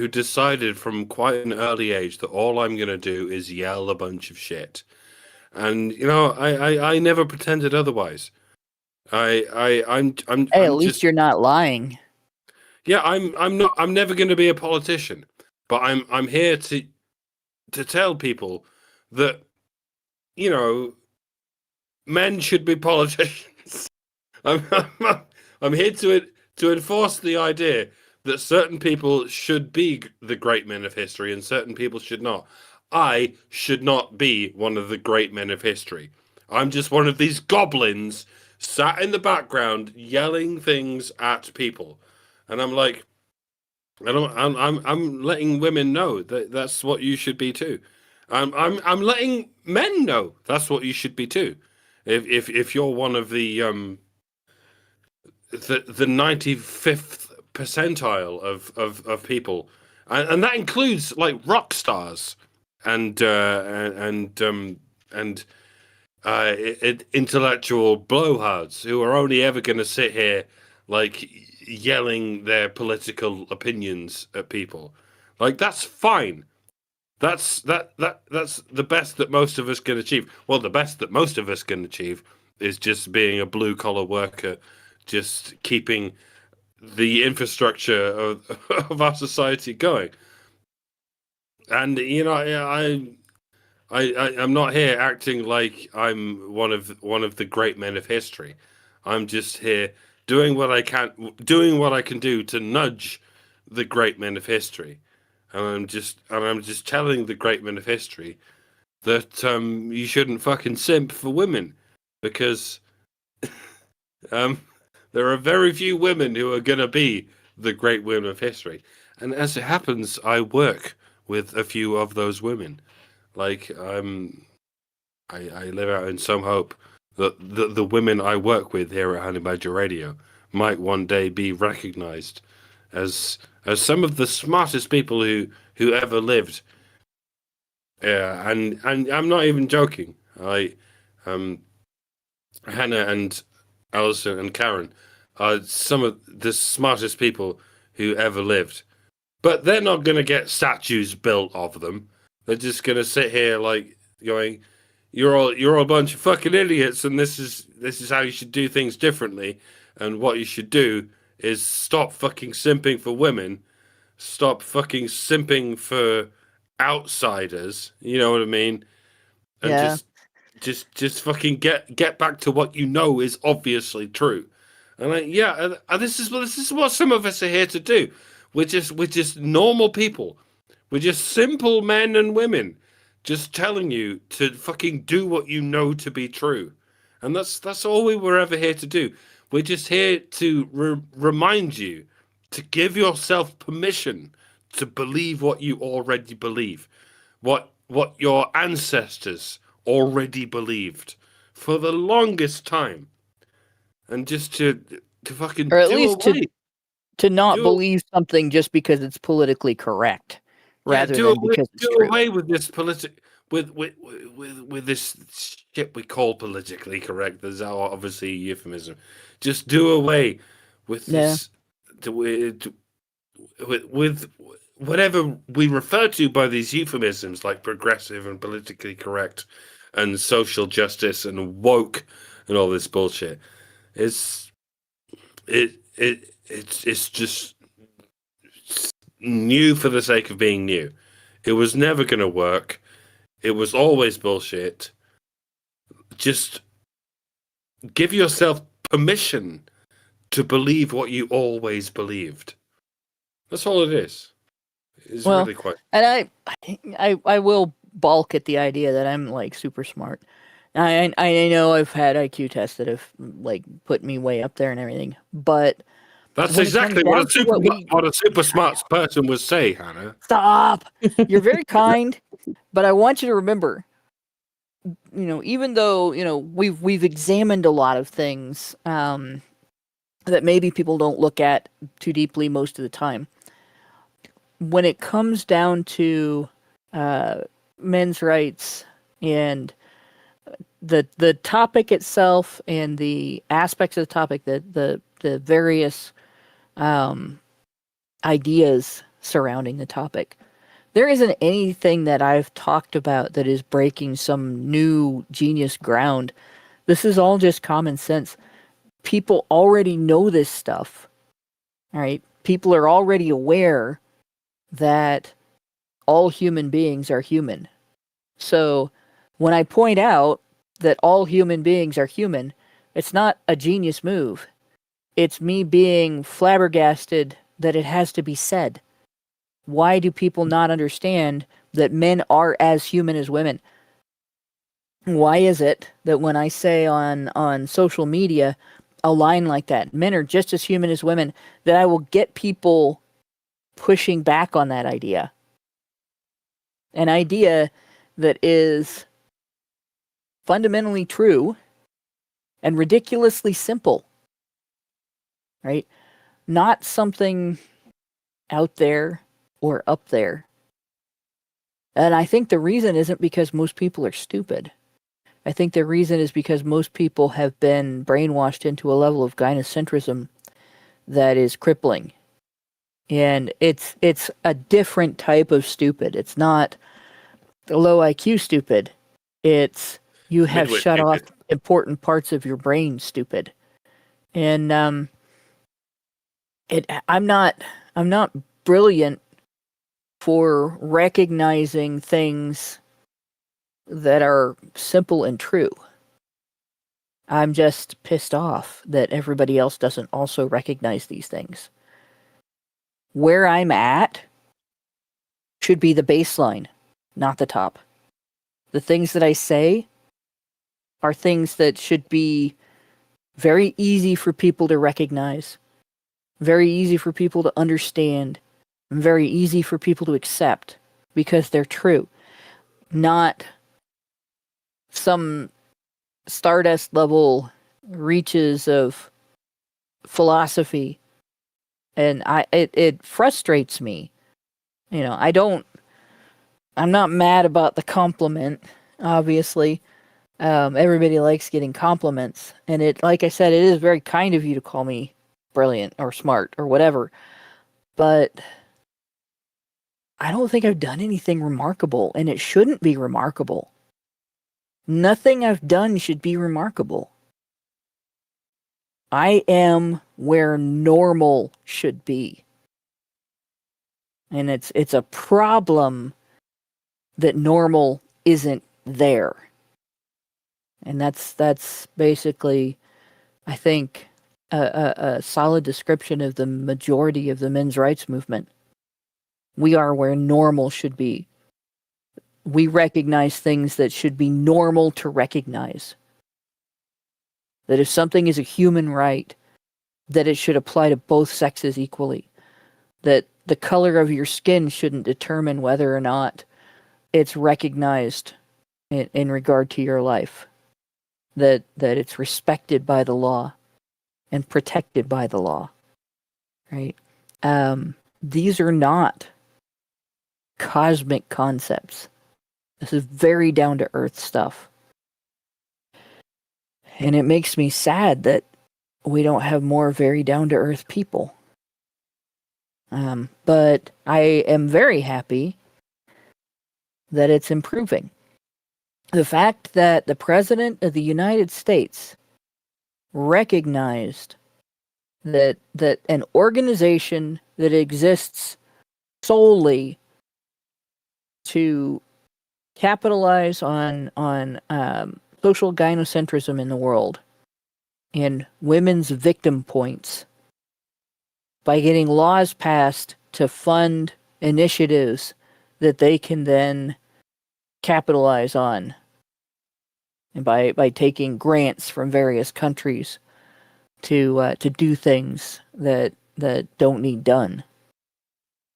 decided from quite an early age that all I'm going to do is yell a bunch of shit. And, you know, I never pretended otherwise. I'm at least you're not lying. Yeah, I'm never going to be a politician, but I'm here to tell people that, you know, men should be politicians. I'm here to enforce the idea that certain people should be the great men of history and certain people should not. I should not be one of the great men of history. I'm just one of these goblins sat in the background yelling things at people. And I'm like, I'm letting women know that that's what you should be too. I'm letting men know that's what you should be too. If you're one of the 95th percentile of people, and that includes like rock stars and intellectual blowhards who are only ever going to sit here like yelling their political opinions at people. Like, that's fine. That's the best that most of us can achieve. Well, the best that most of us can achieve is just being a blue collar worker, just keeping the infrastructure of our society going. And you know, I'm not here acting like I'm one of the great men of history. I'm just here doing what I can do to nudge the great men of history. And I'm just telling the great men of history that you shouldn't fucking simp for women, because there are very few women who are going to be the great women of history. And as it happens, I work with a few of those women. Like, I live out in some hope that the women I work with here at Honey Badger Radio might one day be recognized as some of the smartest people who ever lived. Yeah, and I'm not even joking. Hannah and Alison and Karen are some of the smartest people who ever lived. But they're not going to get statues built of them. They're just going to sit here like going, "You're all a bunch of fucking idiots, and this is how you should do things differently. And what you should do is stop fucking simping for women, stop fucking simping for outsiders. You know what I mean? And Yeah. just fucking get back to what you know is obviously true." And like, yeah, this is what some of us are here to do. We're just normal people. We're just simple men and women, just telling you to fucking do what you know to be true, and that's all we were ever here to do. We're just here to remind you to give yourself permission to believe what you already believe, what your ancestors already believed for the longest time, and just to fucking Or at do least away. to not Do believe something just because it's politically correct, Yeah, rather than because it's do true. away with this with this shit we call politically correct. There's obviously a euphemism. Just do away with Yeah. this with whatever we refer to by these euphemisms like progressive and politically correct and social justice and woke and all this bullshit. It's it's just new for the sake of being new. It was never going to work. It was always bullshit. Just give yourself permission to believe what you always believed. That's all it is. It's Well, really quite. And I will balk at the idea that I'm like super smart. I know I've had IQ tests that have like put me way up there and everything, but That's when it comes exactly down what to what we a super smart person would say, Hannah. stop, you're very kind, but I want you to remember, even though we've examined a lot of things that maybe people don't look at too deeply most of the time. When it comes down to men's rights and the topic itself and the aspects of the topic, the various ideas surrounding the topic, there isn't anything that I've talked about that is breaking some new genius ground. This is all just common sense. People already know this stuff. All right. People are already aware that all human beings are human. So when I point out that all human beings are human, it's not a genius move. It's me being flabbergasted that it has to be said. Why do people not understand that men are as human as women? Why is it that when I say on social media a line like that, men are just as human as women, that I will get people pushing back on that idea? An idea that is fundamentally true and ridiculously simple, right? Not something out there or up there. And I think the reason isn't because most people are stupid. I think the reason is because most people have been brainwashed into a level of gynocentrism that is crippling. And it's a different type of stupid. It's not the low IQ stupid. It's you have Midwit shut off stupid. important parts of your brain stupid. And I'm not brilliant for recognizing things that are simple and true. I'm just pissed off that everybody else doesn't also recognize these things. Where I'm at should be the baseline, not the top. The things that I say are things that should be very easy for people to recognize, very easy for people to understand, and very easy for people to accept because they're true. Not some Stardust level reaches of philosophy. And it frustrates me. I don't I'm not mad about the compliment, obviously. Everybody likes getting compliments, and it, like I said, it is very kind of you to call me brilliant or smart or whatever, but I don't think I've done anything remarkable, and it shouldn't be remarkable. Nothing I've done should be remarkable. I am where normal should be. And it's a problem that normal isn't there. And that's basically, I think, a solid description of the majority of the men's rights movement. We are where normal should be. We recognize things that should be normal to recognize. That if something is a human right, that it should apply to both sexes equally. That the color of your skin shouldn't determine whether or not it's recognized in regard to your life. That it's respected by the law and protected by the law. Right? These are not cosmic concepts. This is very down-to-earth stuff. And it makes me sad that we don't have more very down-to-earth people. But I am very happy that it's improving. The fact that the President of the United States recognized that an organization that exists solely to capitalize on social gynocentrism in the world and women's victim points by getting laws passed to fund initiatives that they can then capitalize on, and by taking grants from various countries to do things that don't need done.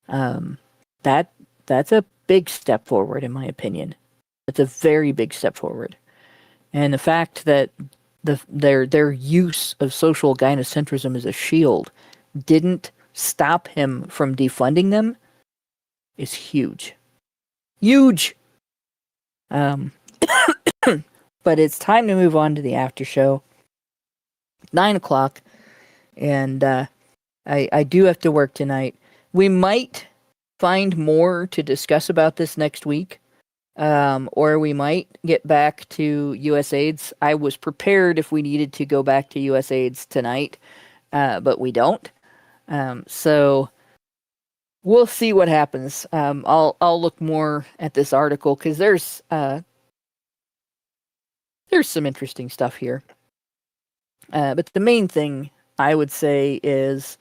That's a big step forward, in my opinion. It's a very big step forward. And the fact that their use of social gynocentrism as a shield didn't stop him from defunding them is huge. Huge! But it's time to move on to the after show. 9 o'clock, and I do have to work tonight. We might find more to discuss about this next week. Or we might get back to USAIDs. I was prepared if we needed to go back to USAIDs tonight, but we don't. So we'll see what happens. I'll look more at this article because there's some interesting stuff here. But the main thing I would say is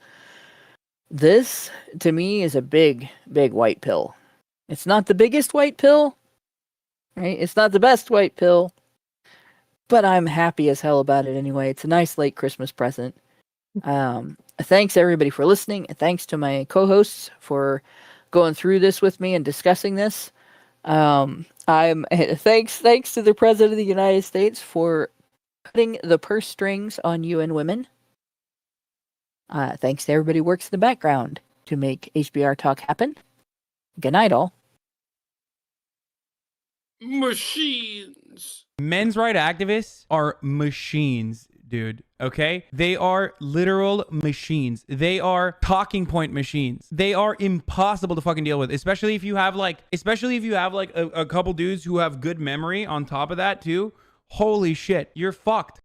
this, to me, is a big, big white pill. It's not the biggest white pill. Right? It's not the best white pill, but I'm happy as hell about it anyway. It's a nice late Christmas present. Thanks everybody for listening, and thanks to my co-hosts for going through this with me and discussing this. Thanks to the President of the United States for cutting the purse strings on UN women. Thanks to everybody who works in the background to make HBR Talk happen. Good night, all. Machines. Men's right activists are machines, dude. Okay? They are literal machines. They are talking point machines. They are impossible to fucking deal with, especially if you have like a couple dudes who have good memory on top of that too. Holy shit, you're fucked.